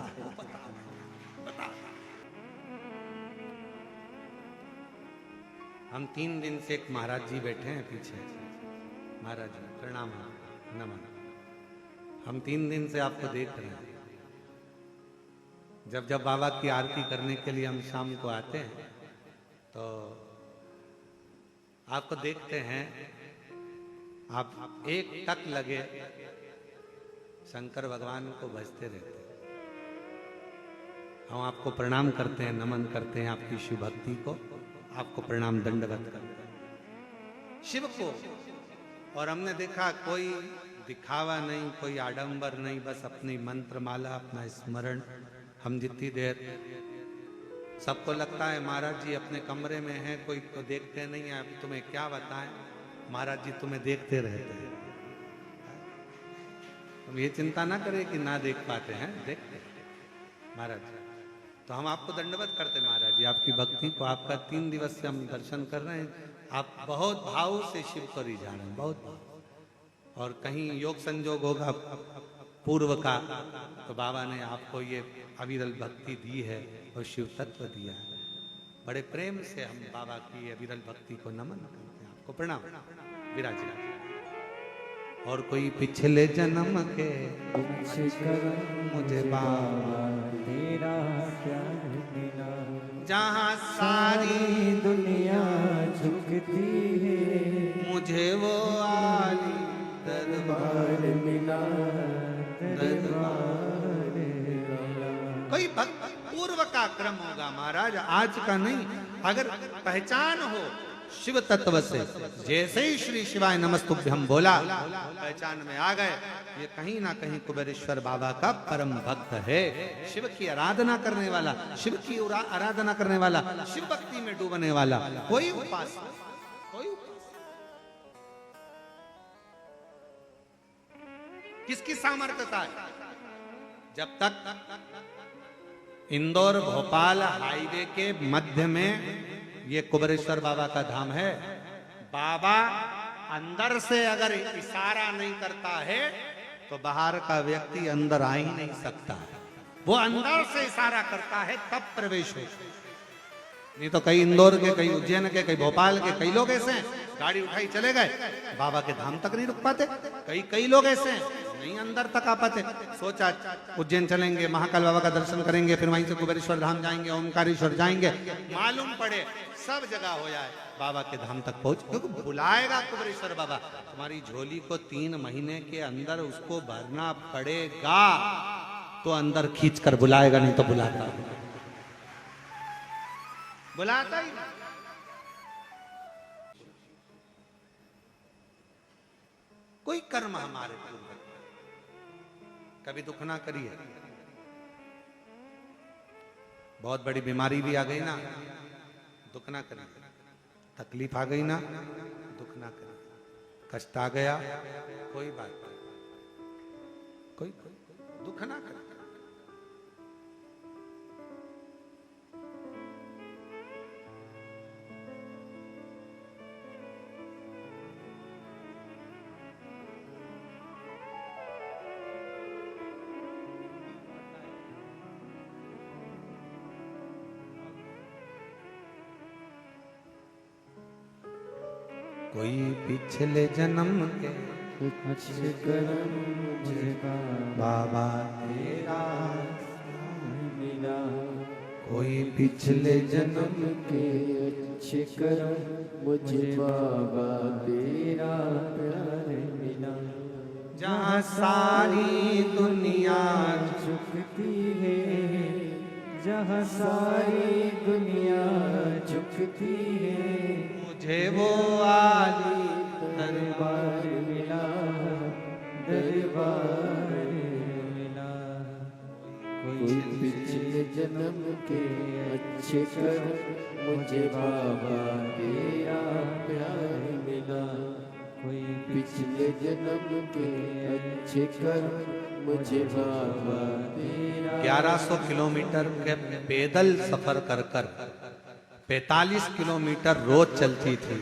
हम 3 दिन से एक महाराज जी बैठे हैं पीछे, महाराज जी प्रणाम नमन, हम 3 दिन से आपको देख रहे हैं। जब जब बाबा की आरती करने के लिए हम शाम को आते हैं तो आपको देखते हैं, आप एक टक लगे शंकर भगवान को भजते रहते हैं। हम आपको प्रणाम करते हैं, नमन करते हैं आपकी शिव भक्ति को, आपको प्रणाम दंडवत करते हैं शिव को। और हमने देखा कोई दिखावा नहीं, कोई आडंबर नहीं, बस अपनी मंत्र माला, अपना स्मरण। हम जितनी देर सबको लगता है महाराज जी अपने कमरे में हैं, कोई तो देखते नहीं है, अब तुम्हें क्या बताएं, महाराज जी तुम्हें देखते रहते हैं। तुम ये चिंता ना करें कि ना देख पाते हैं, देखते महाराज जी। तो हम आपको दंडवत करते महाराज जी, आपकी भक्ति को, आपका 3 दिवस से हम दर्शन कर रहे हैं, आप बहुत भाव से शिव को रिझा रहे हैं, बहुत भाव। और कहीं योग संजोग होगा पूर्व का तो बाबा ने आपको ये अविरल भक्ति दी है और शिव तत्व दिया है। बड़े प्रेम से हम बाबा की अविरल भक्ति को नमन करते हैं, आपको प्रणाम विराज। और कोई पिछले जन्म के मुझे बाबा
तेरा प्यार मिला,
जहाँ सारी
दुनिया झुकती है,
मुझे वो आली
दरबार मिला, दरबार मिला।
कोई भक्त पूर्व का क्रम होगा महाराज, आज का नहीं। अगर पहचान हो शिव तत्व से, जैसे ही श्री शिवाय नमस्तुभ्यम बोला पहचान में आ गए, ये कहीं ना कहीं कुबेरेश्वर बाबा का परम भक्त है, शिव की आराधना करने वाला, शिव की आराधना करने वाला, शिव भक्ति में डूबने वाला कोई उपासक, कोई किसकी सामर्थ्यता है। जब तक इंदौर भोपाल हाईवे के मध्य में ये कुबेरेश्वर बाबा का धाम है, बाबा अंदर से अगर इशारा नहीं करता है तो बाहर का व्यक्ति अंदर आ ही नहीं सकता। वो अंदर से इशारा करता है तब प्रवेश हो। नहीं तो कई इंदौर के, कई उज्जैन के, कई भोपाल के, कई लोग ऐसे हैं गाड़ी उठाई चले गए, बाबा के धाम तक नहीं रुक पाते। कई लोग ऐसे हैं नहीं अंदर तक आ पाते। सोचा उज्जैन चलेंगे, महाकाल बाबा का दर्शन करेंगे, फिर वहीं से कुबेरेश्वर धाम जाएंगे, ओमकारेश्वर जाएंगे, मालूम पड़े सब जगह हो जाए बाबा के धाम तक पहुंच, क्योंकि बुलाएगा कुबेरेश्वर बाबा। तुम्हारी झोली को 3 महीने के अंदर उसको भरना पड़ेगा, तो अंदर खींच कर बुलाएगा, नहीं तो बुलाता ही। कोई कर्म हमारे पूर्व कभी दुख ना करिए। बहुत बड़ी बीमारी भी आ गई ना, दुख ना करिए। तकलीफ आ गई ना, दुख ना करिए। कष्ट आ गया, कोई बात नहीं, कोई दुख ना करिए। कोई पिछले जन्म के
कुछ कर्म मुझे
बाबा
तेरा मिला,
कोई पिछले जन्म
जन्म के अच्छे कर्म मुझे बाबा तेरा प्यार मिला।
जहाँ सारी दुनिया
झुकती है, जहाँ सारी दुनिया झुकती है,
मुझे वो आली
दरबार मिला, दरबार मिला। कोई पिछले जन्म के अच्छे कर्म मुझे बाबा तेरा प्यार मिला। कोई पिछले जन्म के अच्छे कर्म मुझे बाबा तेरा
1100 किलोमीटर के पैदल सफर कर 45 किलोमीटर रोज चलती थी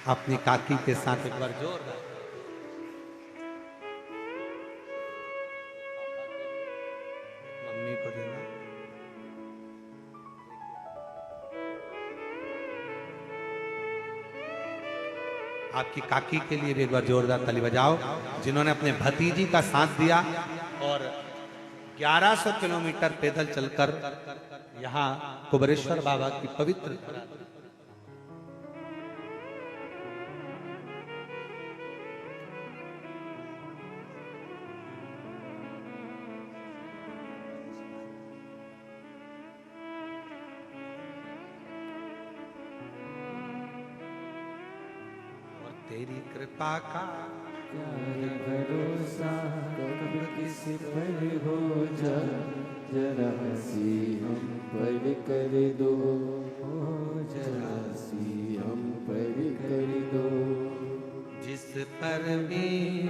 अपनी काकी के साथ। एक बार जोर मम्मी को देना। आपकी काकी के लिए भी एक बार जोरदार ताली बजाओ, जिन्होंने अपने भतीजी का साथ दिया और 1100 किलोमीटर पैदल चलकर यहाँ कुबरेश्वर बाबा की पवित्र और तेरी कृपा का
क्या है भरोसा कब किस पर हो जाए, जरा सी हम पर कर दो, हो जरा सी हम पर कर दो।
जिस पर भी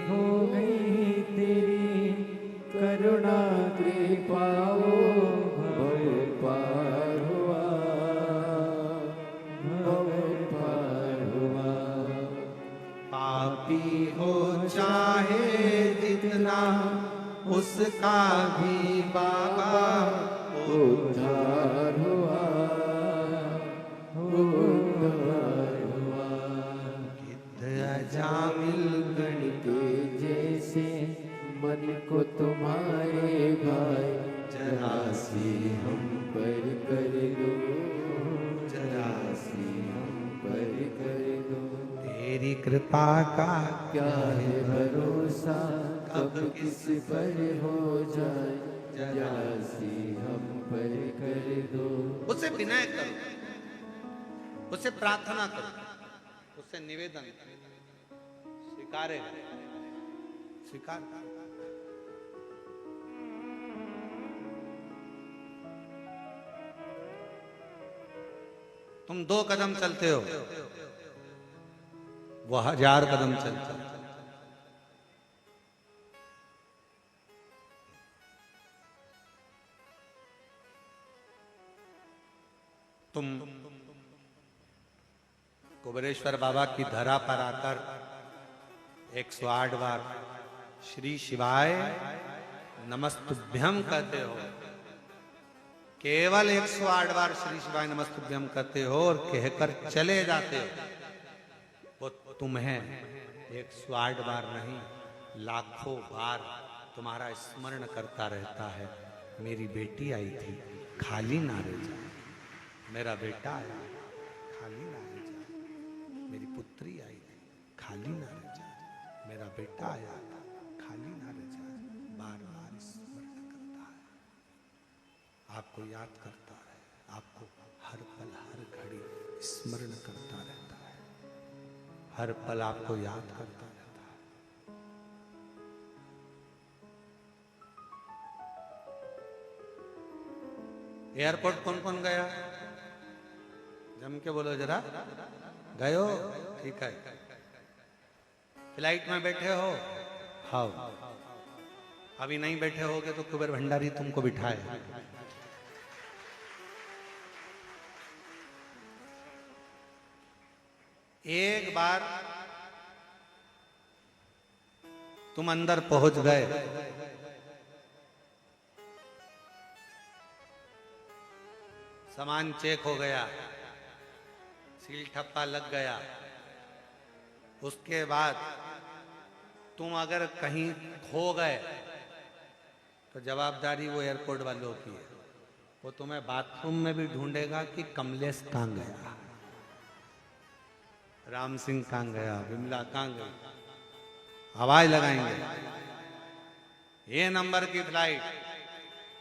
हो गई तेरी करुणा कृपा, भव पार हुआ, भव पार हुआ।
पापी हो चाहे जितना उसका भी बाबा
उद्धार हुआ, उद्धार हुआ।
गिद्ध अजामिल
गण के जैसे मन को तुम्हारे भाई, जरा सी हम पर कर दो, जरा सी हम पर कर दो।
तेरी कृपा का
क्या है भरोसा कब किस पर हो जाए, जरा सी हम पर कर दो।
उससे विनय करो, उससे प्रार्थना करो, उससे निवेदन स्वीकारे, स्वीकार। तुम 2 कदम चलते हो, वो 1000 कदम चलता है। तुम कुबरेश्वर बाबा की धरा पर आकर 108 बार श्री शिवाय नमस्तुभ्यम कहते हो, केवल 108 बार श्री शिवाय नमस्तुभ्यम कहते हो और कहकर चले जाते हो। वो तुम्हें 108 बार नहीं, लाखों बार तुम्हारा स्मरण करता रहता है। मेरी बेटी आई थी, खाली ना रह जाए। मेरा बेटा आया, खाली ना रह जाए। मेरी पुत्री आई थी, खाली ना रह जाए। मेरा बेटा आया था, खाली ना रह जाए। बार बार स्मरण करता है, आपको याद करता है, आपको हर पल हर घड़ी स्मरण करता रहता है, हर पल आपको याद करता रहता है। एयरपोर्ट कौन कौन गया? जम के बोलो जरा। गए हो? ठीक है। फ्लाइट में बैठे हो? हाँ। अभी नहीं बैठे होगे तो कुबेर भंडारी तुमको बिठाए। एक बार तुम अंदर पहुंच गए, सामान चेक हो गया, सील ठप्पा लग गया, उसके बाद तुम अगर कहीं खो गए तो जवाबदारी वो एयरपोर्ट वालों की है। वो तुम्हें बाथरूम में भी ढूंढेगा कि कमलेश कहाँ गया, राम सिंह कहाँ गया, विमला कहाँ गई, आवाज लगाएंगे। ये नंबर की फ्लाइट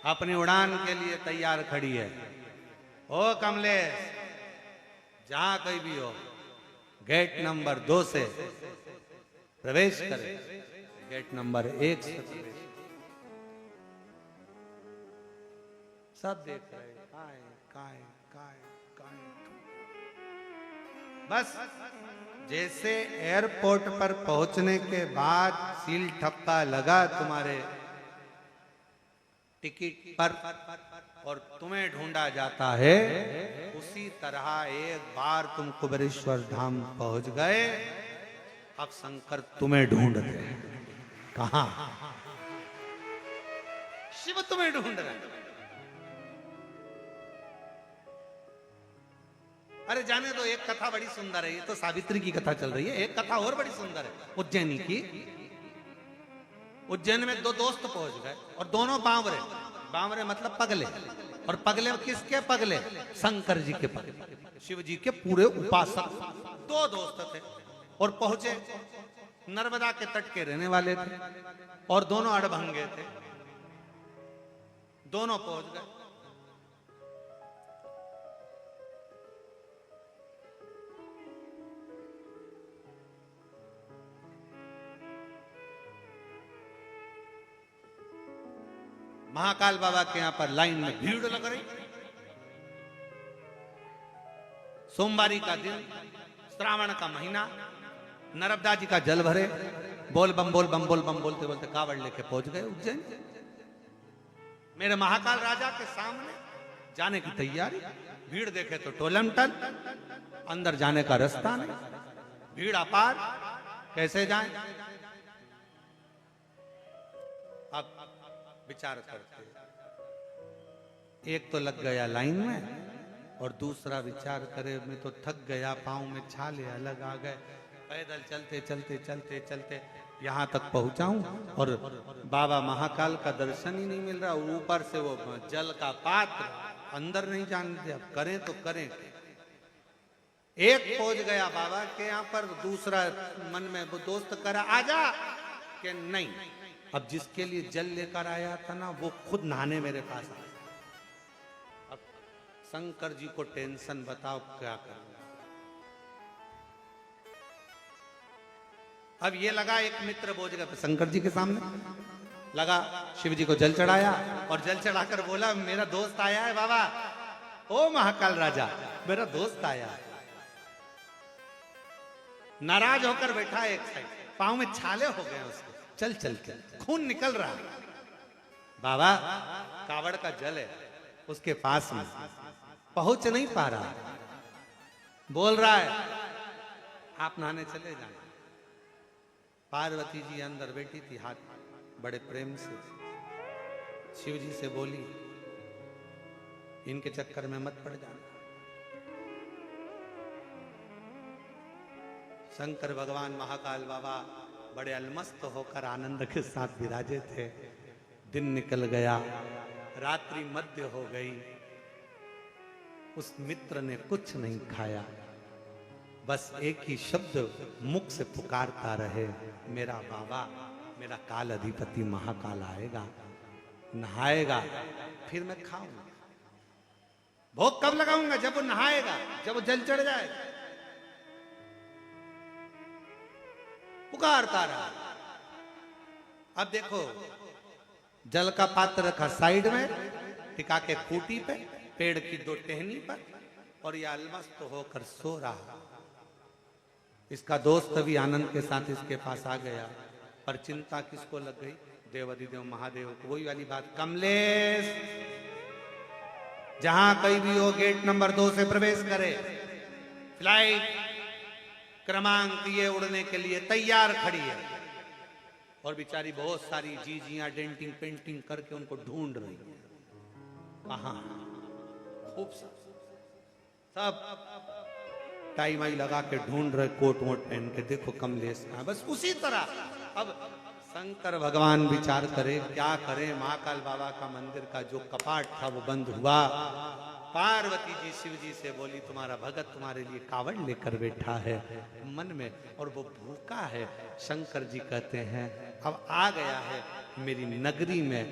अपनी उड़ान के लिए तैयार खड़ी है। ओ कमलेश, जहां कहीं भी हो, गेट नंबर 2 से प्रवेश करे, गेट नंबर 1 से प्रवेश। सब देख रहे, काय काय काय काय। बस जैसे एयरपोर्ट पर पहुंचने के बाद सील ठप्पा लगा तुम्हारे टिकट पर और तुम्हें ढूंढा जाता है, उसी तरह एक बार तुम कुबेरेश्वर धाम पहुंच गए, अब शंकर तुम्हें ढूंढ रहे। कहां? शिव तुम्हें ढूंढ रहे। अरे जाने दो, एक कथा बड़ी सुंदर है, ये तो सावित्री की कथा चल रही है। एक कथा और बड़ी सुंदर है उज्जैनी की। उज्जैन में 2 दोस्त पहुंच गए और दोनों बावरे, बावरे मतलब पगले, और पगले किसके पगले? शंकर जी के पगले, शिव जी के पूरे उपासक। 2 दोस्त थे और पहुंचे, नर्मदा के तट के रहने वाले थे और दोनों अड़भंगे थे। दोनों पहुंच गए। महाकाल बाबा के यहां पर लाइन में भीड़ लग रही। सोमवारी का दिन, श्रावण का महीना, नर्मदा जी का जल भरे, बोल बम बोल बम बोल बम बोलते बोलते कावड़ लेके पहुंच गए उज्जैन। मेरे महाकाल राजा के सामने जाने की तैयारी। भीड़ देखे तो टोलम टल, अंदर जाने का रास्ता नहीं, भीड़ अपार, कैसे जाएं? अब विचार करते, एक तो लग गया लाइन में और दूसरा विचार करे मैं तो थक गया, पांव में छाले अलग आ गए, पैदल चलते चलते चलते चलते यहाँ तक पहुंचा हूं और बाबा महाकाल का दर्शन ही नहीं मिल रहा। ऊपर से वो जल का पात्र, अंदर नहीं जानते, अब करें तो करें। एक पहुंच गया बाबा के यहाँ पर, दूसरा मन में वो दोस्त करा आजा कि नहीं, अब जिसके लिए जल लेकर आया था ना वो खुद नहाने मेरे पास आया। अब शंकर जी को टेंशन, बताओ क्या करना। अब ये लगा एक मित्र बोझ गया शंकर जी के सामने, लगा शिव जी को जल चढ़ाया और जल चढ़ाकर बोला मेरा दोस्त आया है बाबा। ओ महाकाल राजा, मेरा दोस्त आया है। नाराज होकर बैठा एक साइड, पांव में छाले हो गए उसके, चल चल के खून निकल रहा है। बाबा कावड़ का जल है उसके पास में, पहुंच नहीं पा रहा, बोल रहा है आप नहाने चले जाए। पार्वती जी अंदर बैठी थी, हाथ बड़े प्रेम से शिव जी से बोली इनके चक्कर में मत पड़ जाना। शंकर भगवान महाकाल बाबा बड़े अलमस्त होकर आनंद के साथ विराजे थे। दिन निकल गया, रात्रि मध्य हो गई, उस मित्र ने कुछ नहीं खाया, बस एक ही शब्द मुख से पुकारता रहे, मेरा बाबा, मेरा काल अधिपति महाकाल आएगा, नहाएगा, फिर मैं खाऊंगा। भोग कब लगाऊंगा? जब वो नहाएगा, जब वो जल चढ़ जाएगा। पुकारता रहा। अब देखो, जल का पात्र रखा साइड में, टिका के खूंटी पे, पेड़ की 2 टहनी पर, और ये अलमस्त होकर सो रहा। इसका दोस्त भी आनंद के साथ इसके पास आ गया, पर चिंता किसको लग गई? देवाधिदेव महादेव को। वही वाली बात, कमलेश जहां कहीं भी हो गेट नंबर 2 से प्रवेश करे, फ्लाइट क्रमांक ये उड़ने के लिए तैयार खड़ी है। और बेचारी बहुत सारी जीजियां डेंटिंग पेंटिंग करके उनको ढूंढ रही है, कहां खूब सब टाई माई लगा के ढूंढ रहे, कोट वोट पहन के, देखो कमलेश कहां। बस उसी तरह अब शंकर भगवान विचार करे क्या करे। महाकाल बाबा का मंदिर का जो कपाट था वो बंद हुआ। पार्वती जी शिव जी से बोली, तुम्हारा भगत तुम्हारे लिए कावड़ लेकर बैठा है मन में, और वो भूखा है। शंकर जी कहते हैं अब आ गया है मेरी नगरी में,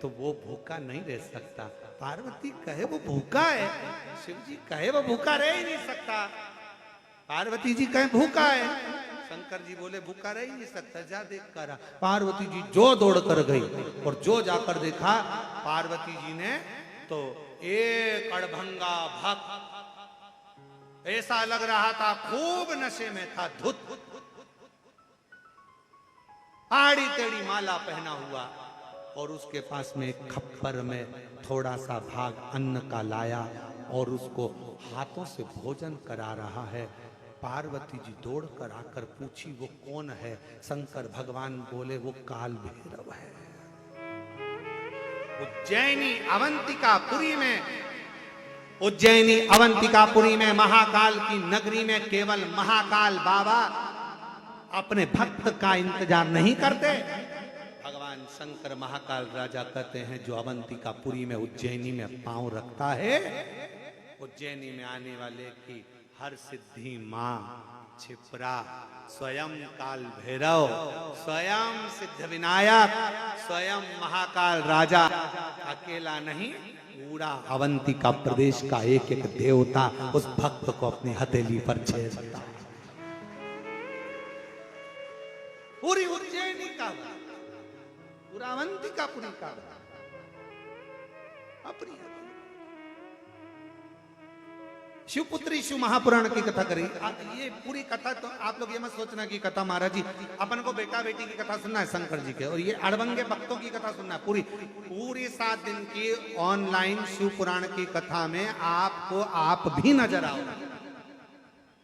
तो वो भूखा नहीं रह सकता। पार्वती कहे वो भूखा है, शिव जी कहे वो भूखा रह ही नहीं सकता। पार्वती जी कहे भूखा है, शंकर जी बोले भूखा रह ही नहीं सकता, जा देख कर। पार्वती जी जो दौड़ कर गई और जो जाकर देखा, पार्वती जी ने तो एक अड़भंगा भक्त, ऐसा लग रहा था खूब नशे में था, धुत आड़ी टेढ़ी माला पहना हुआ, और उसके पास में एक खप्पर में थोड़ा सा भाग अन्न का लाया और उसको हाथों से भोजन करा रहा है। पार्वती जी दौड़ कर आकर पूछी वो कौन है? शंकर भगवान बोले वो काल भैरव है। उज्जैनी अवंतिकापुरी में महाकाल की नगरी में केवल महाकाल बाबा अपने भक्त का इंतजार नहीं करते। भगवान शंकर महाकाल राजा कहते हैं जो अवंतिकापुरी में उज्जैनी में पांव रखता है, उज्जैनी में आने वाले की हर सिद्धि मां छिपरा, स्वयं काल भैरव, स्वयं सिद्ध विनायक, स्वयं महाकाल राजा अकेला नहीं, पूरा अवंतिका प्रदेश का एक एक देवता उस भक्त को अपनी हथेली पर छेड़ता। पूरी उज्जैनी का, पूरा अवंतिकापुरी का अपनी शिवपुत्री शिव महापुराण की कथा करी। ये पूरी कथा तो आप लोग ये मत सोचना कि कथा महाराज जी अपन को बेटा बेटी की कथा सुनना है शंकर जी के, और ये अड़बंगे भक्तों की कथा सुनना है। पूरी 7 दिन की ऑनलाइन शिव पुराण की कथा में आपको आप भी नजर आओगे।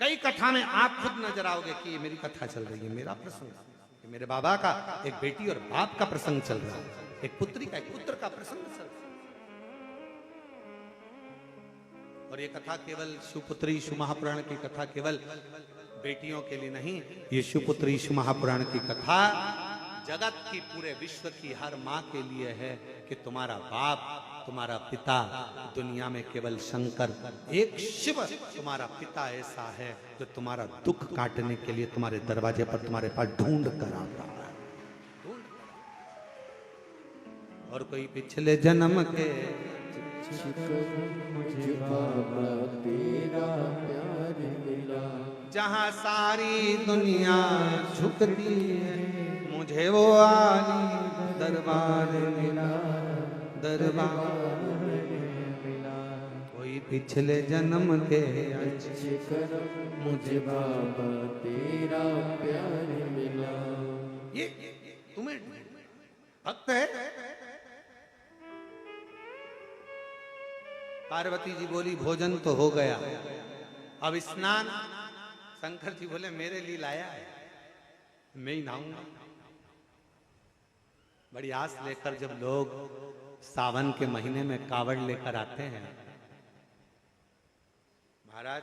कई कथा में आप खुद नजर आओगे कि ये मेरी कथा चल रही है, मेरा प्रसंग, मेरे बाबा का एक बेटी और बाप का प्रसंग चल रहा है, एक पुत्री का एक पुत्र का प्रसंग चल रहा है। और ये कथा केवल शिवपुत्री शिव महापुराण की कथा केवल बेटियों के लिए नहीं, ये शिवपुत्री शिव महापुराण की कथा जगत की, पूरे विश्व की हर माँ के लिए है कि तुम्हारा बाप, तुम्हारा पिता, दुनिया में केवल शंकर एक शिव तुम्हारा पिता ऐसा है जो तुम्हारा दुख काटने के लिए तुम्हारे दरवाजे पर तुम्हारे पास ढूंढ कर आता है। और कोई पिछले जन्म के
मुझे बाबा तेरा प्यार मिला,
जहाँ सारी दुनिया झुकती है, मुझे वो आली दरबार मिला, दरबार मिला। कोई पिछले जन्म के
अच्छे कर्म मुझे बाबा तेरा प्यार मिला।
ये तुम्हें भक्त है। पार्वती जी बोली भोजन तो हो गया, अब स्नान। शंकर जी बोले मेरे लिए लाया है, मैं ही नहाऊंगा। बड़ी आस लेकर जब लोग सावन के महीने में कावड़ लेकर आते हैं, महाराज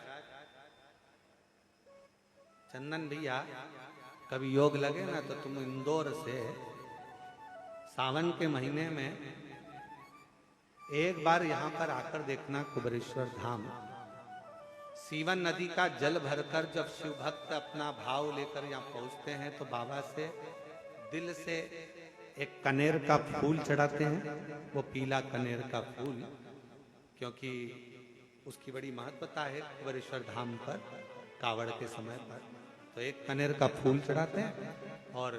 चंदन भैया कभी योग लगे ना तो तुम इंदौर से सावन के महीने में एक बार यहां पर आकर देखना। कुबेरेश्वर धाम, सीवन नदी का जल भरकर जब शिव भक्त अपना भाव लेकर यहाँ पहुंचते हैं तो बाबा से दिल से एक कनेर का फूल चढ़ाते हैं। वो पीला कनेर का फूल, क्योंकि उसकी बड़ी महत्वता है कुबेरेश्वर धाम पर कावड़ के समय पर। तो एक कनेर का फूल चढ़ाते हैं और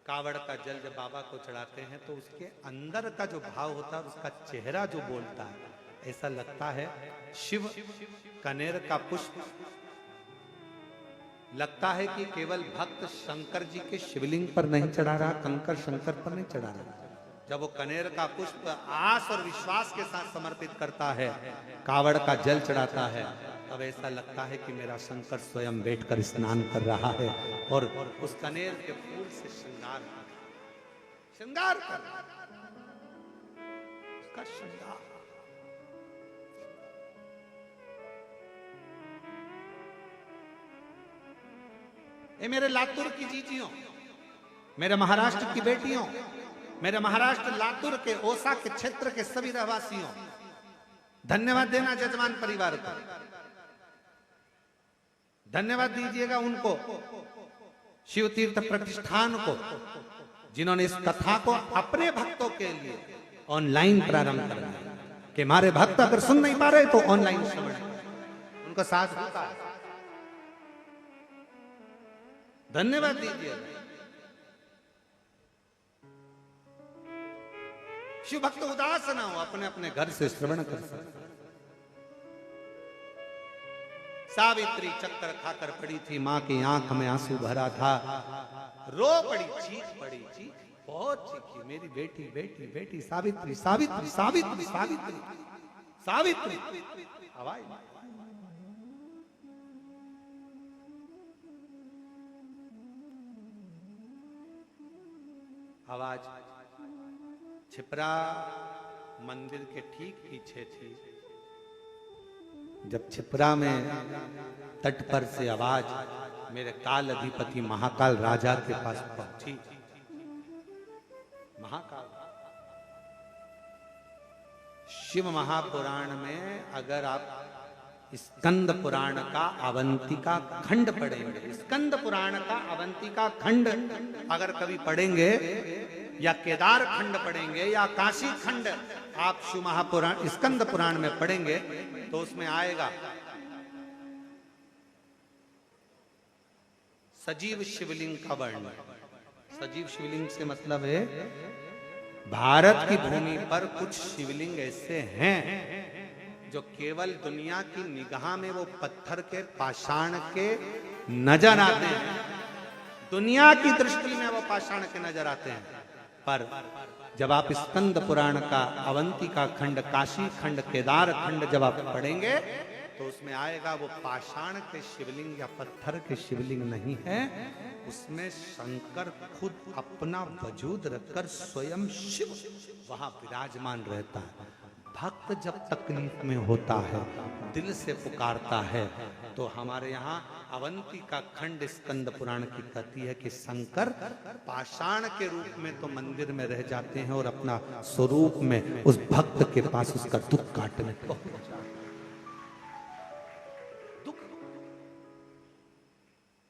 कावड़ का जल जब बाबा को चढ़ाते हैं तो उसके अंदर का जो भाव होता है, उसका चेहरा जो बोलता है, ऐसा लगता है शिव कनेर का पुष्प, लगता है कि केवल भक्त शंकर जी के शिवलिंग पर नहीं चढ़ा रहा, कंकर शंकर पर नहीं चढ़ा रहा। जब वो कनेर का पुष्प आस और विश्वास के साथ समर्पित करता है, कावड़ का जल चढ़ाता है, तब ऐसा लगता है कि मेरा शंकर स्वयं बैठकर स्नान कर रहा है और उस कनेर के फूल से श्रृंगार कर उसका श्रृंगार। ये मेरे लातूर की जीजियों, मेरे महाराष्ट्र की बेटियों, मेरे महाराष्ट्र लातूर के ओसा के क्षेत्र के सभी रहवासियों, धन्यवाद देना जजमान परिवार को, धन्यवाद दीजिएगा उनको, शिव तीर्थ प्रतिष्ठान को, जिन्होंने इस कथा को अपने भक्तों के लिए ऑनलाइन प्रारंभ कर दिया कि हमारे भक्त अगर सुन नहीं पा रहे तो ऑनलाइन श्रवण, उनको साथ होता है। धन्यवाद दीजिए। शिव भक्त उदास ना हो, अपने अपने घर से श्रवण कर सकते। सावित्री चक्कर खाकर पड़ी थी, मां की आंख में आंसू भरा था, रो पड़ी, चीख पड़ी, चीख बहुत चीखी, मेरी बेटी बेटी बेटी सावित्री सावित्री सावित्री सावित्री सावित्री। आवाज आवाज छिपरा मंदिर के ठीक पीछे थी। जब छिपरा में तट पर से आवाज मेरे काल अधिपति महाकाल राजा के पास पहुंची। महाकाल शिव महापुराण में अगर आप स्कंद पुराण का अवंतिका खंड पढ़ेंगे, स्कंद पुराण का अवंतिका खंड अगर कभी पढ़ेंगे या केदार खंड पढ़ेंगे या काशी खंड आप शिव महापुराण स्कंद पुराण में पढ़ेंगे तो उसमें आएगा सजीव शिवलिंग का वर्णन। सजीव शिवलिंग से मतलब है भारत की भूमि पर कुछ शिवलिंग ऐसे हैं जो केवल दुनिया की निगाह में वो पत्थर के पाषाण के नजर आते हैं, दुनिया की दृष्टि में वो पाषाण के नजर आते हैं, पर जब आप स्कंद पुराण का अवंतिका खंड, काशी खंड, केदार खंड जब आप पढ़ेंगे तो उसमें आएगा वो पाषाण के शिवलिंग या पत्थर के शिवलिंग नहीं है, उसमें शंकर खुद अपना वजूद रखकर स्वयं शिव वहां विराजमान रहता है। भक्त जब तकलीफ में होता है, दिल से पुकारता है, तो हमारे यहाँ अवंतिका खंड स्कंद पुराण की कहती है कि शंकर पाषाण के रूप में तो मंदिर में रह जाते हैं और अपना स्वरूप में उस भक्त के पास उसका दुख काटने को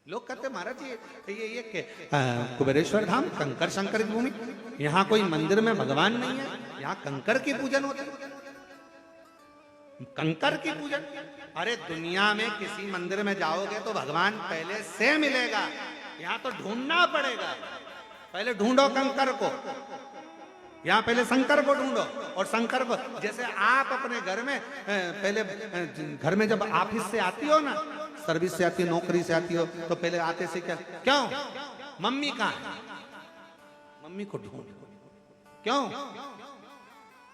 लोग कहते महाराज ये के कुबेरेश्वर धाम कंकर शंकर की भूमि, यहाँ कोई मंदिर में भगवान नहीं है, यहाँ कंकर की पूजन होता है, कंकर की पूजन। अरे दुनिया में किसी मंदिर में जाओगे तो भगवान पहले से मिलेगा, यहाँ तो ढूंढना पड़ेगा, पहले ढूंढो कंकर को, यहाँ पहले शंकर को ढूंढो। और शंकर को जैसे आप अपने घर में पहले घर में जब ऑफिस से आती हो ना, सर्विस से आती हो, नौकरी से आती हो, तो पहले आते से क्या, क्यों मम्मी कहाँ है, मम्मी को ढूंढ, क्यों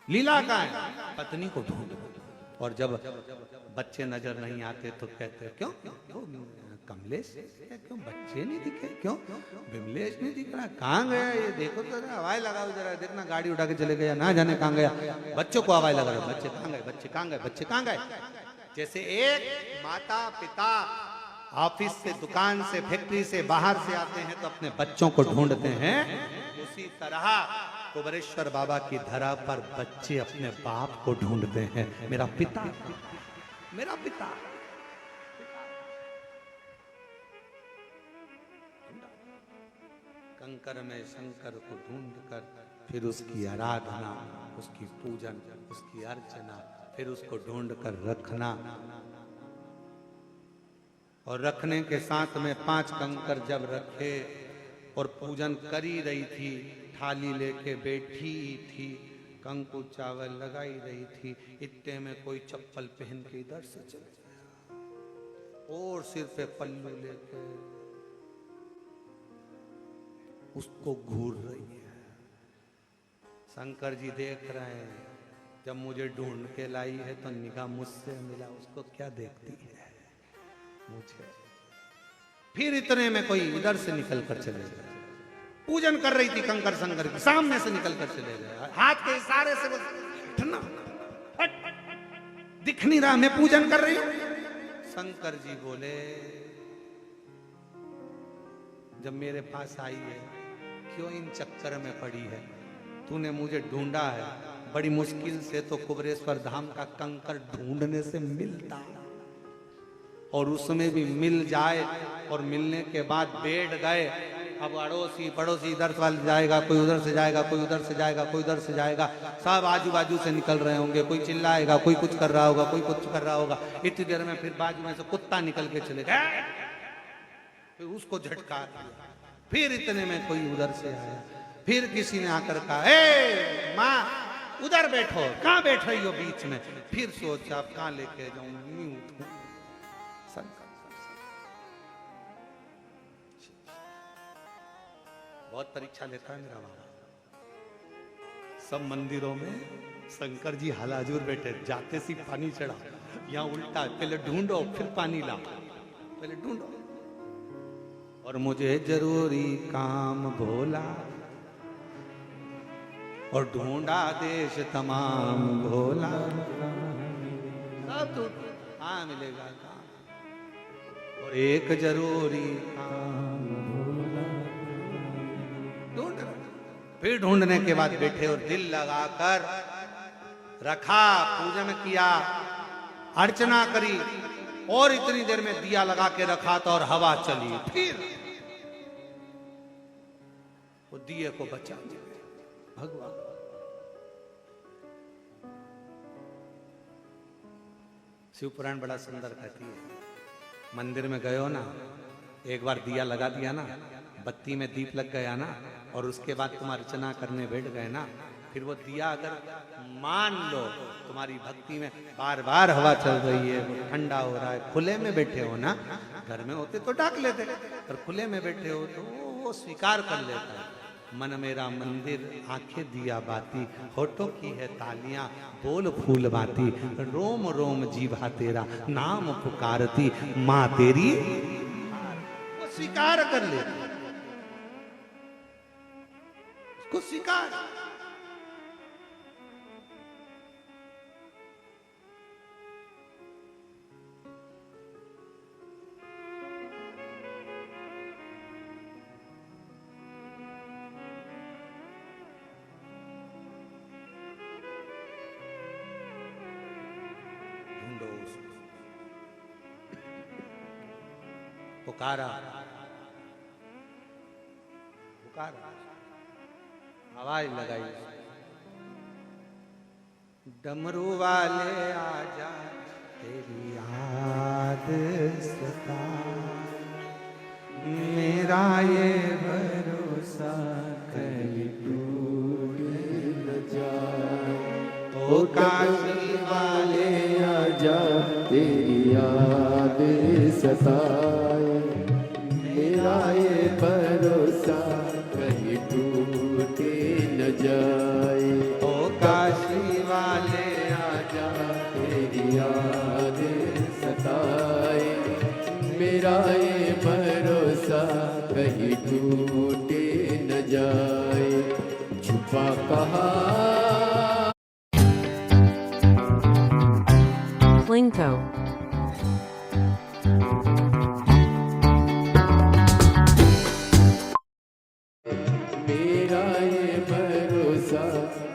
लीला कहाँ है, पत्नी को ढूंढ। और जब बच्चे नजर नहीं आते तो कहते क्यों कमलेश, क्यों बच्चे नहीं दिखे, क्यों विमलेश नहीं दिख रहा, कहाँ गया ये, देखो तो आवाज लगाओ जरा, देखना गाड़ी उठा के चले गया, ना जाने कहाँ गया, बच्चों को आवाज लगा रहे, बच्चे कहाँ गए, बच्चे कहाँ गए, बच्चे कहाँ गए। जैसे एक माता पिता ऑफिस से, दुकान से, फैक्ट्री से, बाहर से आते हैं तो अपने बच्चों को ढूंढते हैं, उसी तरह कुबेरेश्वर बाबा की धरा पर बच्चे अपने बाप को ढूंढते हैं, मेरा पिता, मेरा पिता। कंकर में शंकर को ढूंढकर फिर उसकी आराधना, उसकी पूजन, उसकी अर्चना, फिर उसको ढूंढकर रखना, और रखने के साथ में 5 कंकर जब रखे और पूजन करी रही थी, थाली लेके बैठी थी, कंकु चावल लगाई रही थी, इतने में कोई चप्पल पहन के इधर से चले गया और सिर पे पल्लू लेके उसको घूर रही है। शंकर जी देख रहे हैं, जब मुझे ढूंढ के लाई है तो निगाह मुझसे मिला, उसको क्या देखती है मुझे। फिर इतने में कोई इधर से निकल कर चले गए, पूजन कर रही थी कंकर शंकर की, सामने से निकल कर चले गए, हाथ के इशारे से वो हटना, हट, दिख नहीं रहा, मैं पूजन कर रही हूं। शंकर जी बोले, जब मेरे पास आई है क्यों इन चक्कर में पड़ी है, तूने मुझे ढूंढा है, बड़ी मुश्किल से तो कुबरेश्वर धाम का कंकर ढूंढने से मिलता, और उसमें भी मिल जाए और मिलने के बाद बैठ गए, अब अड़ोसी पड़ोसी इधर से जाएगा, कोई उधर से जाएगा, कोई उधर से जाएगा, कोई उधर से जाएगा, सब आजू बाजू से निकल रहे होंगे, कोई चिल्लाएगा, कोई कुछ कर रहा होगा, कोई कुछ कर रहा होगा। इतनी देर में फिर बाजू में से कुत्ता निकल के चले गए, फिर उसको झटका दिया, फिर इतने में कोई उधर से आया, फिर किसी ने आकर कहा, ए माँ उधर बैठो, कहाँ बैठ रही हो बीच में, फिर सोचा अब कहाँ लेके जाऊं, यूं उठूं। बहुत परीक्षा लेता है मेरा बाबा। सब मंदिरों में शंकर जी हालाजूर बैठे, जाते सी पानी चढ़ा, यहाँ उल्टा, पहले ढूंढो फिर पानी लाओ, पहले ढूंढो। और मुझे जरूरी काम भोला, और ढूंढा देश तमाम भोला, सब तो हाँ मिलेगा काम, और एक जरूरी काम ढूंढ। फिर ढूंढने के बाद बैठे और दिल लगाकर रखा, पूजन किया, अर्चना करी, और इतनी देर में दिया लगा के रखा था और हवा चली, फिर वो दिए को बचा दिया भगवान। शिव पुराण बड़ा सुंदर कहती है, मंदिर में गए हो ना, एक बार दिया लगा दिया ना, बत्ती में दीप लग गया ना, और उसके बाद तुम अर्चना करने बैठ गए ना, फिर वो दिया अगर मान लो तुम्हारी भक्ति में बार बार हवा चल रही है, वो ठंडा हो रहा है, खुले में बैठे हो ना, घर में होते तो ढक लेते, पर खुले में बैठे हो तो वो स्वीकार कर लेता है। मन मेरा मंदिर, आंखें दिया बाती, होठों की है तालियां, बोल फूल बाती, रोम रोम जीवा तेरा नाम पुकारती, माँ तेरी वो स्वीकार कर लेती, उसको स्वीकार। पुकारा पुकारा, आवाज लगाई, डमरू वाले आजा तेरी याद सता, मेरा ये भरोसा कहीं टूट न जाए, ओ काशी वाले
आजा तेरी याद सताए, मेरा ये भरोसा कहीं टूटे न जाए,
ओ काशी वाले
आजा तेरी याद सताए, मेरा ये भरोसा कहीं टूटे न जाए, छुपा कहा
Blinko.
मेरा ये भरोसा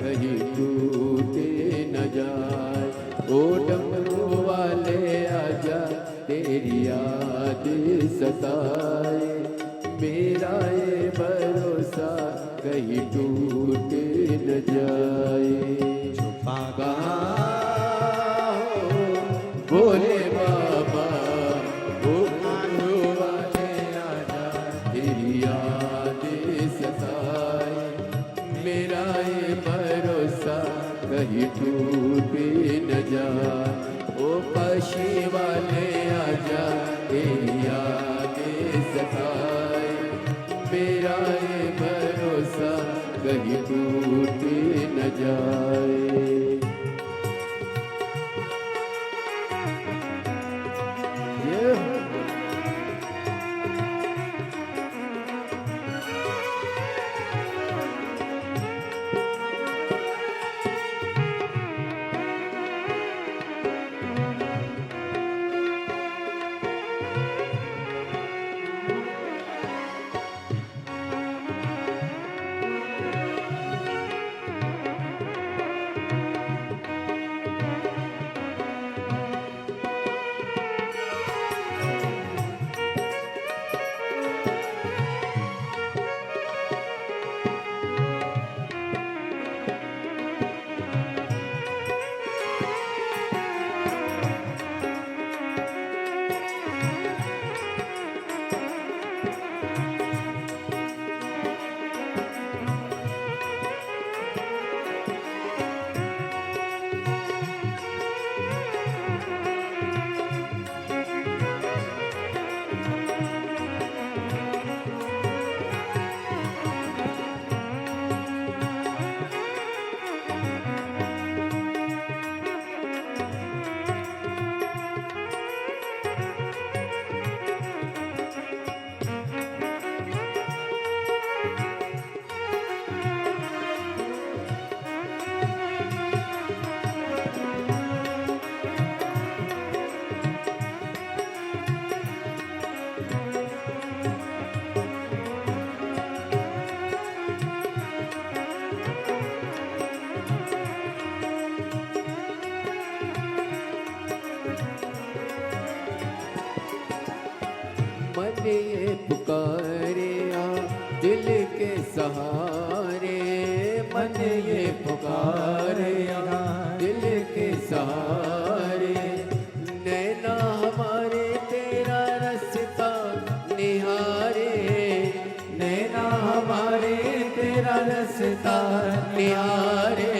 कहीं टूटे न जाए, ओ डमरू वाले आजा तेरी याद सताए, मेरा ये भरोसा कहीं टूटे न जाए,
छुपा
कहाँ बोले बाबा, ओ डमरू वाले आजा तेरी याद सताए, मेरा ये भरोसा कहीं टूट न जाए। ये मन ये पुकारे आ दिल के सहारे, मन ये पुकारे आ दिल के सहारे। नैना हमारे तेरा रास्ता निहारे, नैना हमारे तेरा रास्ता निहारे।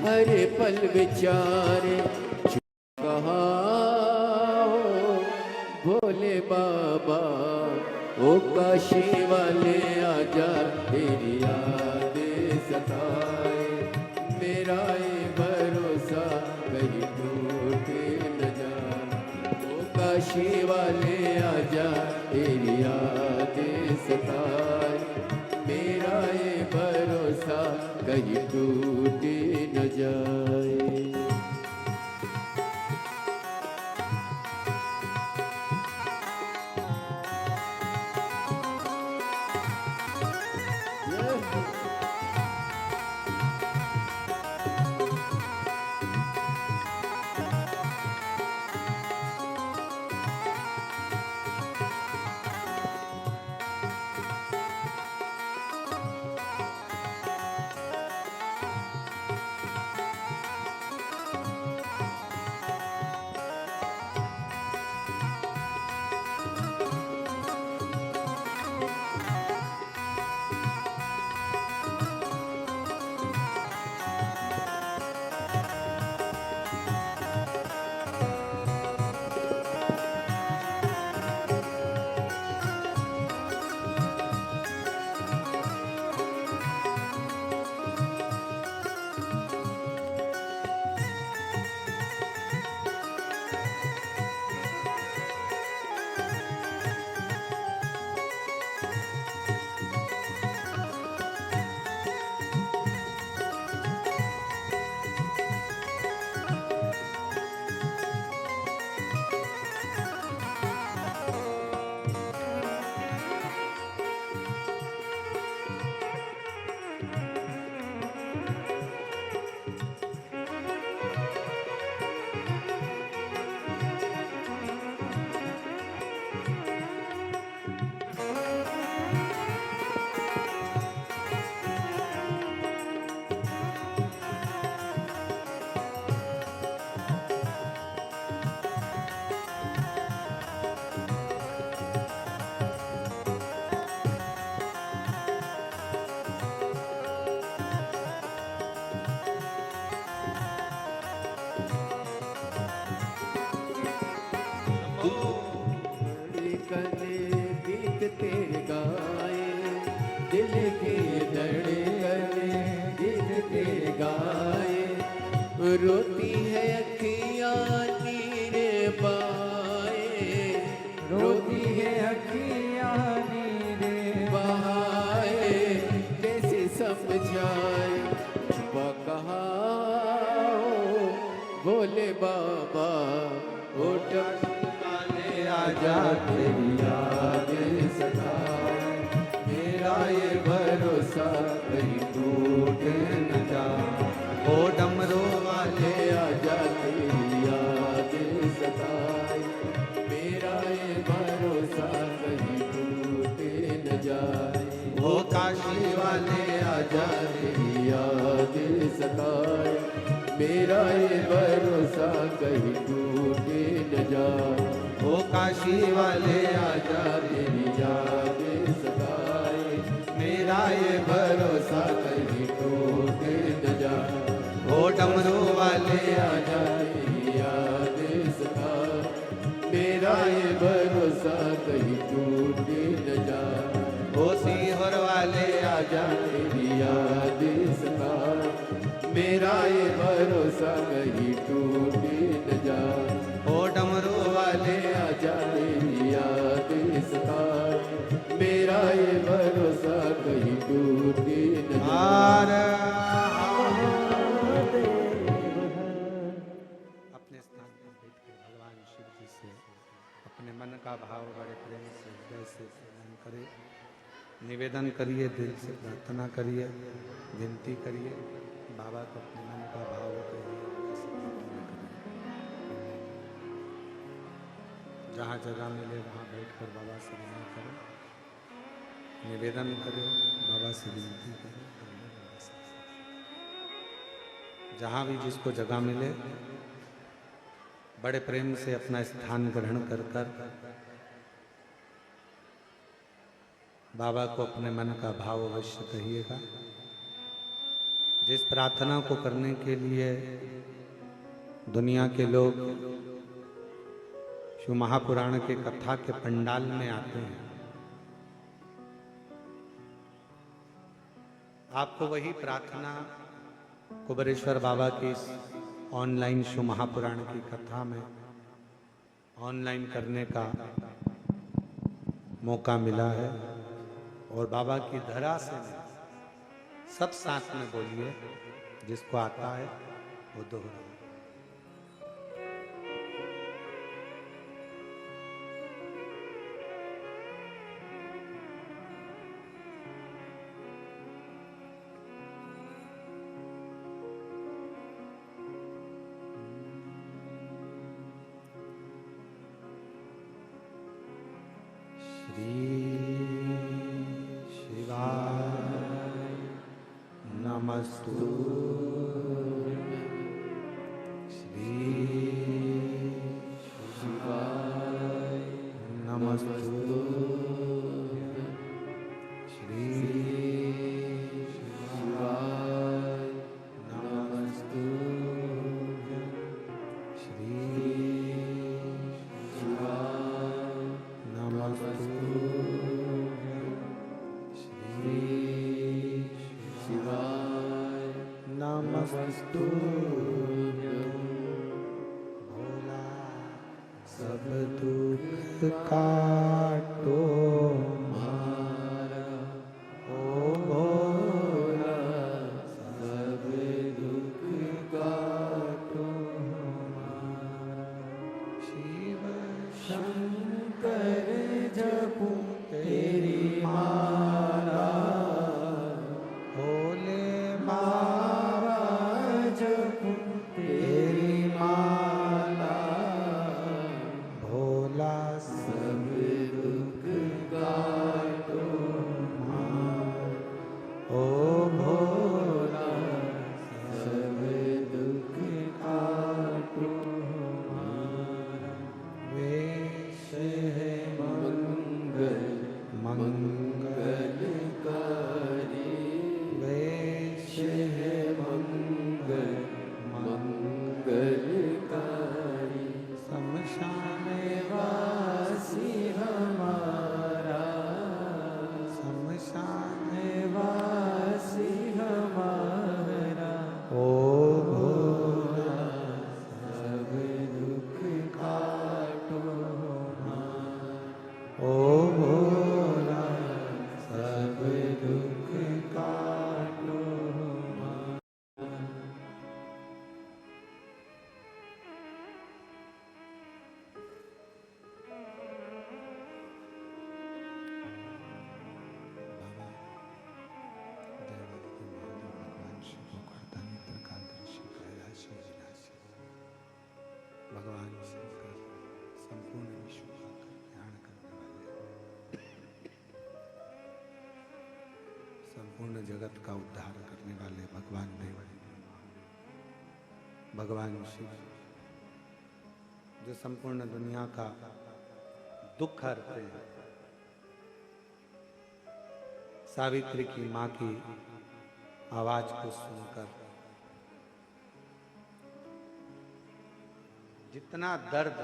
हर पल विचारे भोले बाबा ओ काशी वाले आजा, तेरी याद सताए। मेरा ये भरोसा कहीं टूट न जाए। ओ काशी वाले आजा, तेरी याद सताए। मेरा ये भरोसा कहीं टूट न जाए। दिल की धड़कन गीत तेरे गाए, रोती है अखियाँ नीरे पाए, रोती है अखियाँ नीरे बहाए, कैसे समझाए चुपा कहा बोले बाबा उठ वाले आजा तेरी याद सताए, मेरा ये भरोसा कहीं टूट न जाए,
ओ डमरू वाले
आजा तेरी याद सताए, मेरा ये भरोसा कहीं टूट न जाए,
ओ काशी वाले
आजा तेरी याद सताए, मेरा ये भरोसा कहीं टूट न जाए,
ओ काशी वाले
आजा तेरी याद सताए,
मेरा ये
भरोसा कहीं टूट न जाए,
ओ डमरू वाले
आजा तेरी याद सताए, मेरा ये भरोसा कहीं टूट न जाए,
ओ सीहोर वाले
आजा तेरी याद सताए, मेरा ये भरोसा कहीं टूट न जाए,
ओ डमरू वाले
आजा तेरी याद सताए, मेरा ये भरोसा कहीं टूट न
आर अपने स्थान पर बैठकर भगवान शिव जी से अपने मन का भाव बड़े प्रेम से हृदय से प्रदान करे, निवेदन करिए, दिल से प्रार्थना करिए, विनती करिए, बाबा को अपने मन का भाव करिए, ऐसे प्रार्थना करिए। जहाँ जगह मिले वहाँ बैठकर बाबा से विनय करो, निवेदन करो, बाबा से विनती करो। जहाँ भी जिसको जगह मिले बड़े प्रेम से अपना स्थान ग्रहण कर कर बाबा को अपने मन का भाव अवश्य कहिएगा। जिस प्रार्थना को करने के लिए दुनिया के लोग शिव महापुराण के कथा के पंडाल में आते हैं, आपको वही प्रार्थना कुबेरेश्वर बाबा की इस ऑनलाइन शिव महापुराण की कथा में ऑनलाइन करने का मौका मिला है। और बाबा की धरा से सब साथ में बोलिए, जिसको आता है वो दोहराए। नमस्तु श्री शिवाय नमस्तु श्री शिवाय नमस्तु श्री शिवाय नमस्तु श्री शिवाय नमस्तु भोला सब दुख काटो मारा, ओ भोला सब दुख काटो मारा। शिव शंकर जपू तेरी माला, भोले बाबा जपू तेरी माला, भोला सब दुख संपूर्ण जगत का उद्धार करने वाले भगवान देव, भगवान शिव, जो संपूर्ण दुनिया का दुख हरते हैं। सावित्री की मां की आवाज को सुनकर जितना दर्द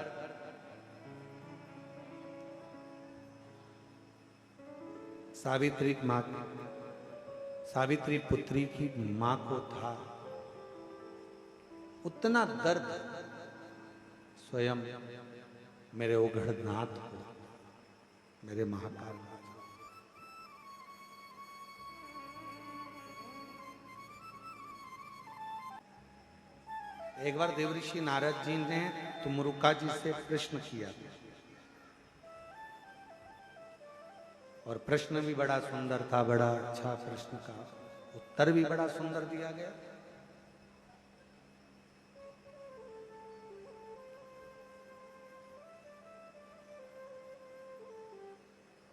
सावित्री पुत्री की मां को था, उतना दर्द स्वयं मेरे ओघड़नाथ को, मेरे महाकाल को। एक बार देवऋषि नारद जी ने तुमरुका जी से प्रश्न किया और प्रश्न भी बड़ा सुंदर था, बड़ा अच्छा प्रश्न का उत्तर भी बड़ा सुंदर दिया गया।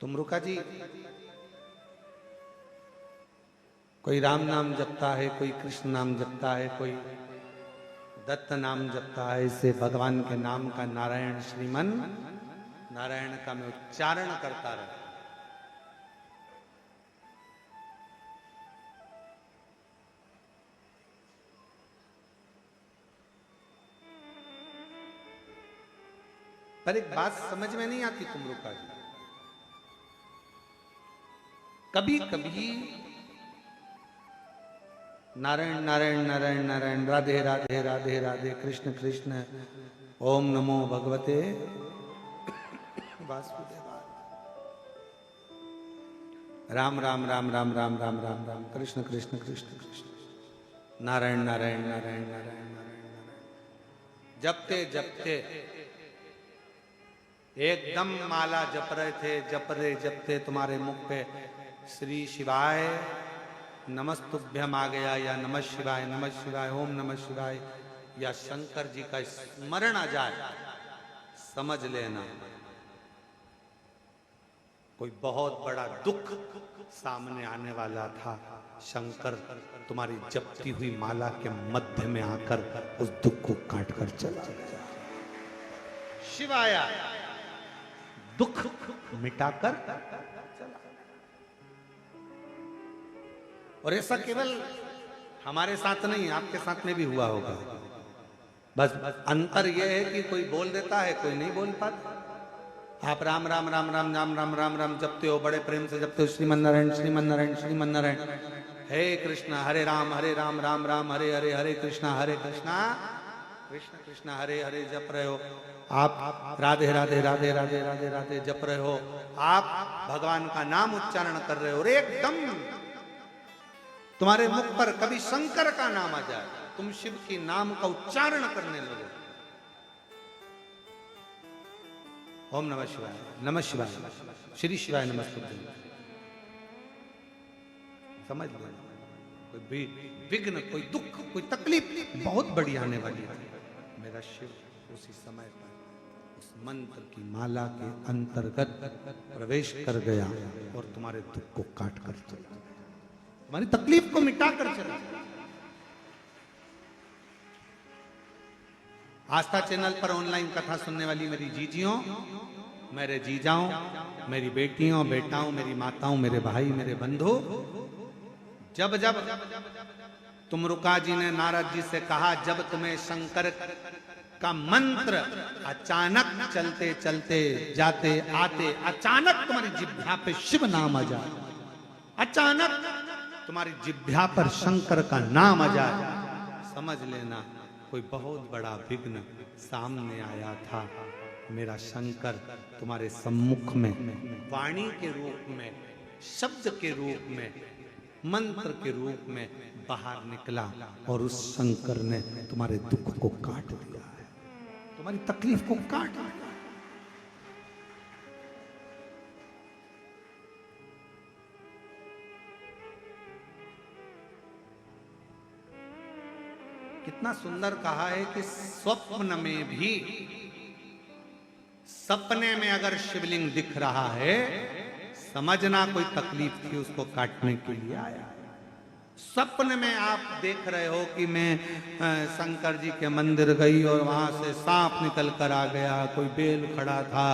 तुमरुका जी, कोई राम नाम जपता है, कोई कृष्ण नाम जपता है, कोई दत्त नाम जपता है, इसे भगवान के नाम का नारायण श्रीमन नारायण का मैं उच्चारण करता रहा। पर एक बात समझ में नहीं आती तुमरुका जी, कभी कभी नारायण नारायण नारायण नारायण, राधे राधे राधे राधे, कृष्ण कृष्ण, ओम नमो भगवते वासुदेवाय, राम राम राम राम राम राम राम राम, कृष्ण कृष्ण कृष्ण कृष्ण, नारायण नारायण नारायण नारायण नारायण, जपते जपते एकदम माला जप रहे थे, जपते तुम्हारे मुख पे श्री शिवाय नमस्तुभ्यम आ गया, या नमः शिवाय, ओम नमः शिवाय, या शंकर जी का स्मरण आ जाए, समझ लेना कोई बहुत बड़ा दुख सामने आने वाला था। शंकर तुम्हारी जपती हुई माला के मध्य में आकर उस दुख को काट कर चला गया। शिवाया दुख मिटाकर चला। और ऐसा केवल हमारे साथ नहीं, आपके साथ में भी हुआ होगा। बस अंतर यह है कि कोई बोल देता है, कोई नहीं बोल पाता। आप राम राम राम राम राम राम राम राम जपते हो, बड़े प्रेम से जपते हो, श्रीमन नारायण श्रीमन नारायण श्रीमन नारायण, हे कृष्णा हरे राम राम राम हरे हरे, हरे कृष्णा कृष्ण कृष्ण हरे हरे जप रहे हो। आप राधे राधे राधे राधे राधे राधे जप रहे हो, आप भगवान का नाम उच्चारण कर रहे हो, और एकदम तुम्हारे मुख पर कभी शंकर का नाम आ जाए, तुम शिव की नाम का उच्चारण करने लगो, ओम नमः शिवाय, श्री शिवाय नमस्ते, समझ लो कोई विघ्न, कोई दुख, कोई तकलीफ बहुत बड़ी आने वाली है। मेरा शिव उसी समय पर उस मंत्र की माला के अंतर्गत प्रवेश कर गया और तुम्हारे दुख को काट कर चला, तुम्हारी तकलीफ को मिटा कर चला। आस्था चैनल पर ऑनलाइन कथा सुनने वाली मेरी जीजियों, मेरे जीजाओं, मेरी बेटियों, बेटाओं, मेरी माताओं, मेरे भाई, मेरे बंधु, जब जब तुमरुका जी ने नारद जी से कहा, जब तुम्हें शंकर का मंत्र अचानक चलते चलते जाते आते अचानक तुम्हारी जिह्वा पे शिव नाम आ जाए, अचानक तुम्हारी जिह्वा पर शंकर का नाम आ जाए, समझ लेना कोई बहुत बड़ा विघ्न सामने आया था। मेरा शंकर तुम्हारे सम्मुख में वाणी के रूप में, शब्द के रूप में, मंत्र के रूप में बाहर निकला और उस शंकर ने तुम्हारे दुख को काट दिया है, तुम्हारी तकलीफ को काट दिया। कितना सुंदर कहा है कि स्वप्न में भी, सपने में अगर शिवलिंग दिख रहा है, समझना कोई तकलीफ थी, उसको काटने के लिए आया। सपने में आप देख रहे हो कि मैं शंकर जी के मंदिर गई और वहां से सांप निकल कर आ गया, कोई बेल खड़ा था,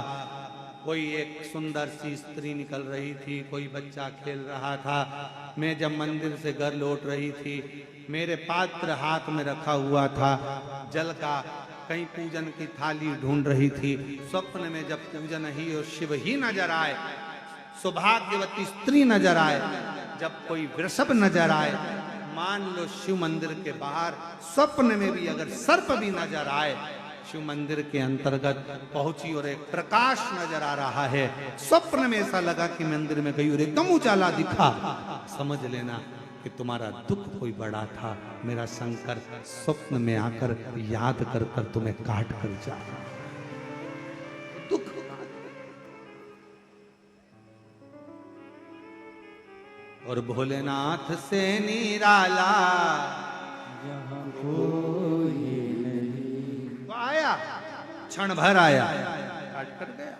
कोई एक सुंदर सी स्त्री निकल रही थी, कोई बच्चा खेल रहा था। मैं जब मंदिर से घर लौट रही थी, मेरे पात्र हाथ में रखा हुआ था जल का, कहीं पूजन की थाली ढूंढ रही थी। स्वप्न में जब पूजन ही और शिव ही नजर आए, सौभाग्यवती स्त्री नजर आए, जब कोई वृषभ नजर आए, मान लो शिव मंदिर के बाहर स्वप्न में भी अगर सर्प भी नजर आए, शिव मंदिर के अंतर्गत पहुंची और एक प्रकाश नजर आ रहा है। स्वप्न में ऐसा लगा कि मंदिर में गई और एकदम उजाला दिखा, समझ लेना कि तुम्हारा दुख कोई बड़ा था। मेरा शंकर स्वप्न में आकर याद कर कर तुम्हें काट कर जा रहा। दुख और भोलेनाथ से निराला
यहाँ कोई नहीं।
तो आया, क्षण भर आया, काट कर गया।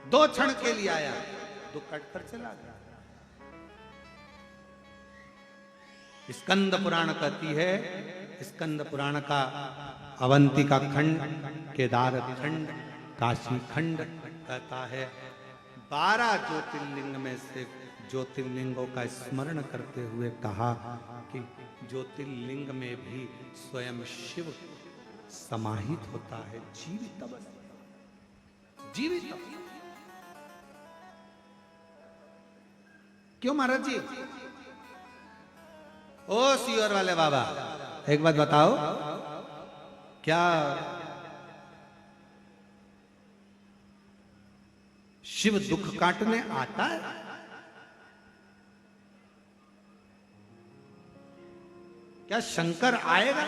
दो क्षण के लिए आया, दो कट कर चला गया। स्कंद पुराण कहती है, स्कंद पुराण का अवंतिका खंड, केदार खंड, काशी खंड कहता है 12 ज्योतिर्लिंग में से ज्योतिर्लिंगों का स्मरण करते हुए कहा कि ज्योतिर्लिंग में भी स्वयं शिव समाहित होता है, जीवित अवस्था, जीवित अवस्था। क्यों महाराज जी? ओ सियोर वाले बाबा, एक बात बताओ, क्या शिव दुख काटने आता है? क्या शंकर आएगा?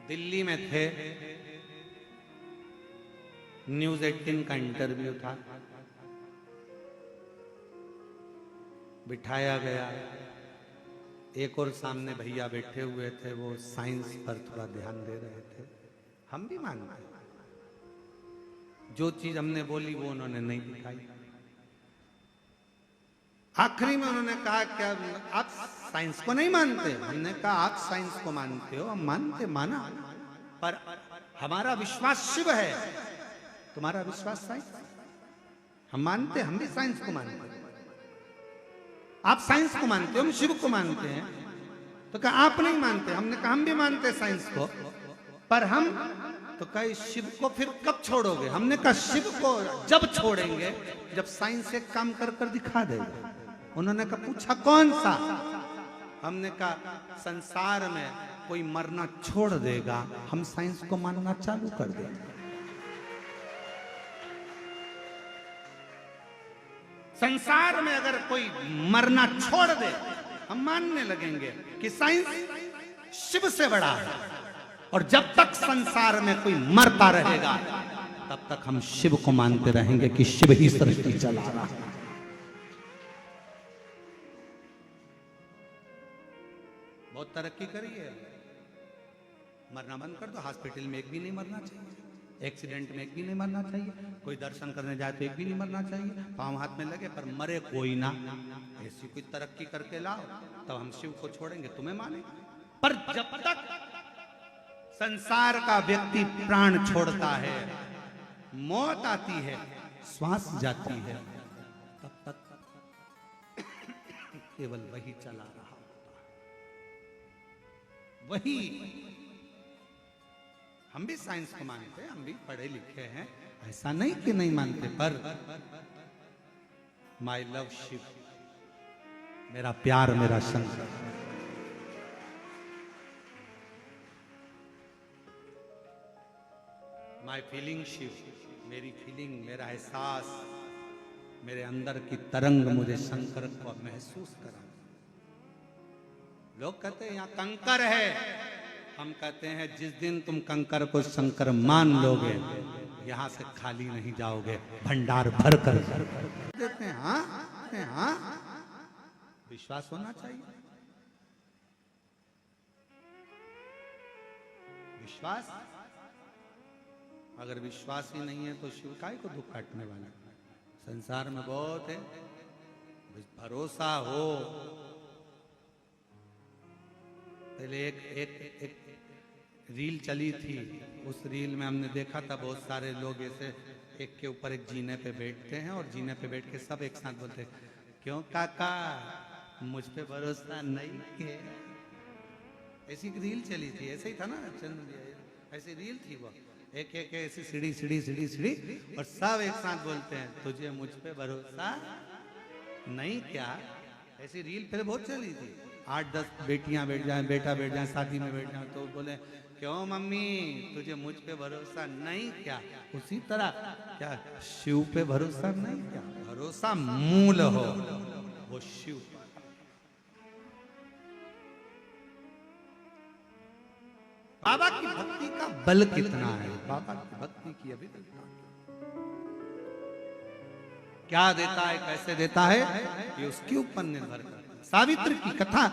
दिल्ली में थे, न्यूज़ 18 का इंटरव्यू था, बिठाया गया, एक और सामने भैया बैठे हुए थे, वो साइंस पर थोड़ा ध्यान दे रहे थे। हम भी मानते हैं, जो चीज हमने बोली वो उन्होंने नहीं दिखाई। आखिरी में उन्होंने कहा क्या आप साइंस को नहीं मानते? हमने कहा आप साइंस को मानते हो, हम मानते, माना, पर हमारा विश्वास शिव है, तुम्हारा विश्वास साइंस। हम मानते, हम भी साइंस को मानते हैं। आप साइंस को मानते हो, हम शिव को मानते हैं। तो कहा आप नहीं मानते? हमने कहा हम भी मानते हैं साइंस को, पर हम तो कहे शिव को फिर कब छोड़ोगे? हमने कहा शिव को जब छोड़ेंगे जब साइंस एक काम कर कर दिखा देगा। उन्होंने कहा पूछा कौन सा? हमने कहा संसार में कोई मरना छोड़ देगा, हम साइंस को मानना चालू कर देंगे। संसार में अगर कोई मरना छोड़ दे, हम मानने लगेंगे कि साइंस शिव से बड़ा है। और जब तक संसार में कोई मरता रहेगा तब तक हम शिव को मानते रहेंगे कि शिव ही सृष्टि चला रहा है। बहुत तरक्की करी है, मरना बंद कर दो। हॉस्पिटल में एक भी नहीं मरना चाहिए, एक्सीडेंट में एक भी नहीं मरना चाहिए, कोई दर्शन करने जाए तो एक भी नहीं मरना चाहिए, पांव हाथ में लगे पर मरे कोई ना। ऐसी कोई तरक्की करके लाओ तब हम शिव को छोड़ेंगे, तुम्हें माने। पर जब तक संसार का व्यक्ति प्राण छोड़ता है, मौत आती है, श्वास जाती है, तब तक केवल वही चला रहा होता है, वही। हम भी साइंस को मानते हैं, हम भी पढ़े लिखे हैं, ऐसा नहीं कि नहीं मानते, पर माई लव शिव, मेरा प्यार, मेरा शंकर, माई फीलिंग शिव, मेरी फीलिंग, मेरा एहसास, मेरे अंदर की तरंग मुझे शंकर को महसूस करा। लोग कहते हैं यहाँ कंकर है, हम कहते हैं जिस दिन तुम कंकर को शंकर मान लोगे, यहाँ से खाली नहीं जाओगे, भंडार भर कर देते हैं। हाँ, विश्वास होना चाहिए। विश्वास, अगर विश्वास ही नहीं है तो शिव काय को दुख काटने वाला। संसार में बहुत है, भरोसा हो। पहले एक रील चली थी, उस रील में हमने देखा था बहुत सारे लोग ऐसे एक के ऊपर एक जीने पे बैठते हैं और जीने पे बैठ के सब एक साथ बोलते हैं, क्यों काका मुझ पे भरोसा नहीं के। ऐसी रील चली थी, ऐसे ही था ना चंद्र, ऐसी रील थी वो, एक एक ऐसी सीढ़ी सीढ़ी सीढ़ी सीढ़ी और सब एक साथ बोलते हैं तुझे मुझ पे भरोसा नहीं क्या। ऐसी रील पहले बहुत चली थी। 8-10 बेटियां बैठ जाएं, बेटा बैठ जाए, शादी में बैठ जाए तो बोले क्यों मम्मी तुझे मुझ पे भरोसा नहीं क्या। उसी तरह क्या शिव पे भरोसा नहीं क्या। भरोसा मूल हो वो शिव। बाबा की भक्ति का बल कितना है, बाबा की भक्ति की अभिव्यक्ति क्या देता है, कैसे देता है, ये उसके ऊपर निर्भर करता है। सावित्री की कथा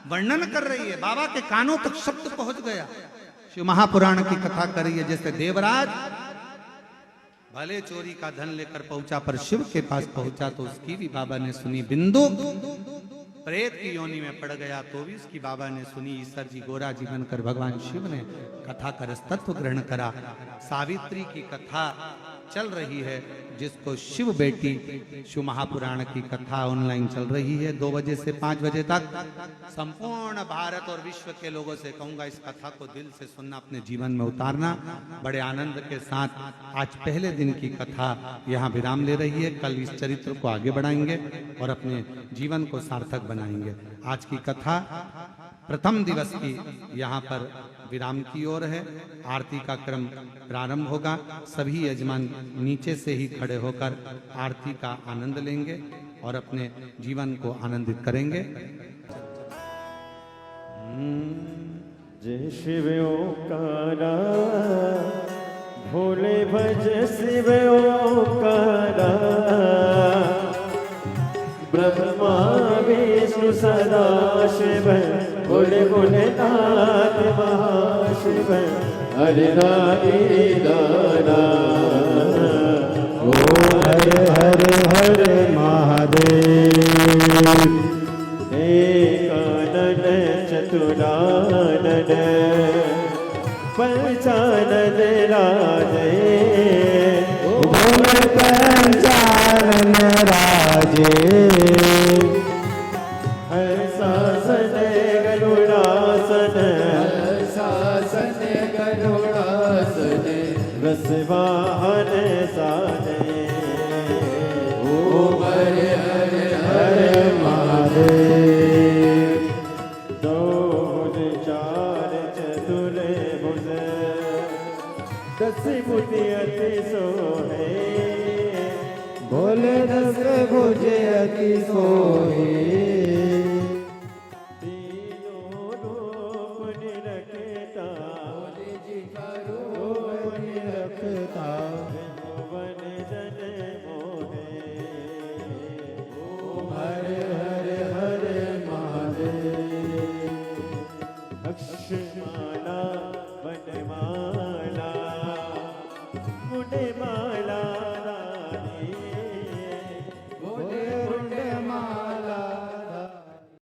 वर्णन कर रही है, बाबा के कानों तक शब्द पहुंच गया। शिव महापुराण की कथा कर रही है, जैसे देवराज भले चोरी का धन लेकर पहुंचा पर शिव के पास पहुंचा तो उसकी भी बाबा ने सुनी। बिंदु प्रेत की योनि में पड़ गया तो भी उसकी बाबा ने सुनी। ईश्वर जी गोरा जी बनकर भगवान शिव ने कथा का रसतत्व ग्रहण करा। सावित्री की कथा चल रही है, जिसको शिव बेटी शिव महापुराण की कथा ऑनलाइन चल रही है 2 बजे से 5 बजे तक। संपूर्ण भारत और विश्व के लोगों से कहूंगा इस कथा को दिल से सुनना, अपने जीवन में उतारना। बड़े आनंद के साथ आज पहले दिन की कथा यहाँ विराम ले रही है। कल इस चरित्र को आगे बढ़ाएंगे और अपने जीवन को सार्थक बनाएंगे। आज की कथा प्रथम दिवस की यहाँ पर विराम की ओर है। आरती का क्रम प्रारंभ होगा। सभी यजमान नीचे से ही खड़े होकर आरती का आनंद लेंगे और अपने जीवन को आनंदित करेंगे।
जय शिव ओंकारा, भोले भज शिव ओंकारा, ब्रह्मा विष्णु सदा शिव, बोले भोलेनाथ महाशिव, हरे हरे दारा। ओ हरे हरे हरे महादेव। एकानन चतुरानन, पंचानन राजे, भोले पंचानन राजे। हर शासन गरुड़ासन, शासन गरुड़ासन, रसवाहन साने। ओम हरे हरे हरे महादेव। 2 भुज 4 चतुर भुज, 10 भुज अति सोहे, बोले 10 भुज अति सोहे। तीनों रूप निरखता, बोले जी का रूप निरखता, वन जन मोहे। ओम हरे हरे हरे महादेव। अक्षमाला वनमाला, मुनिमाला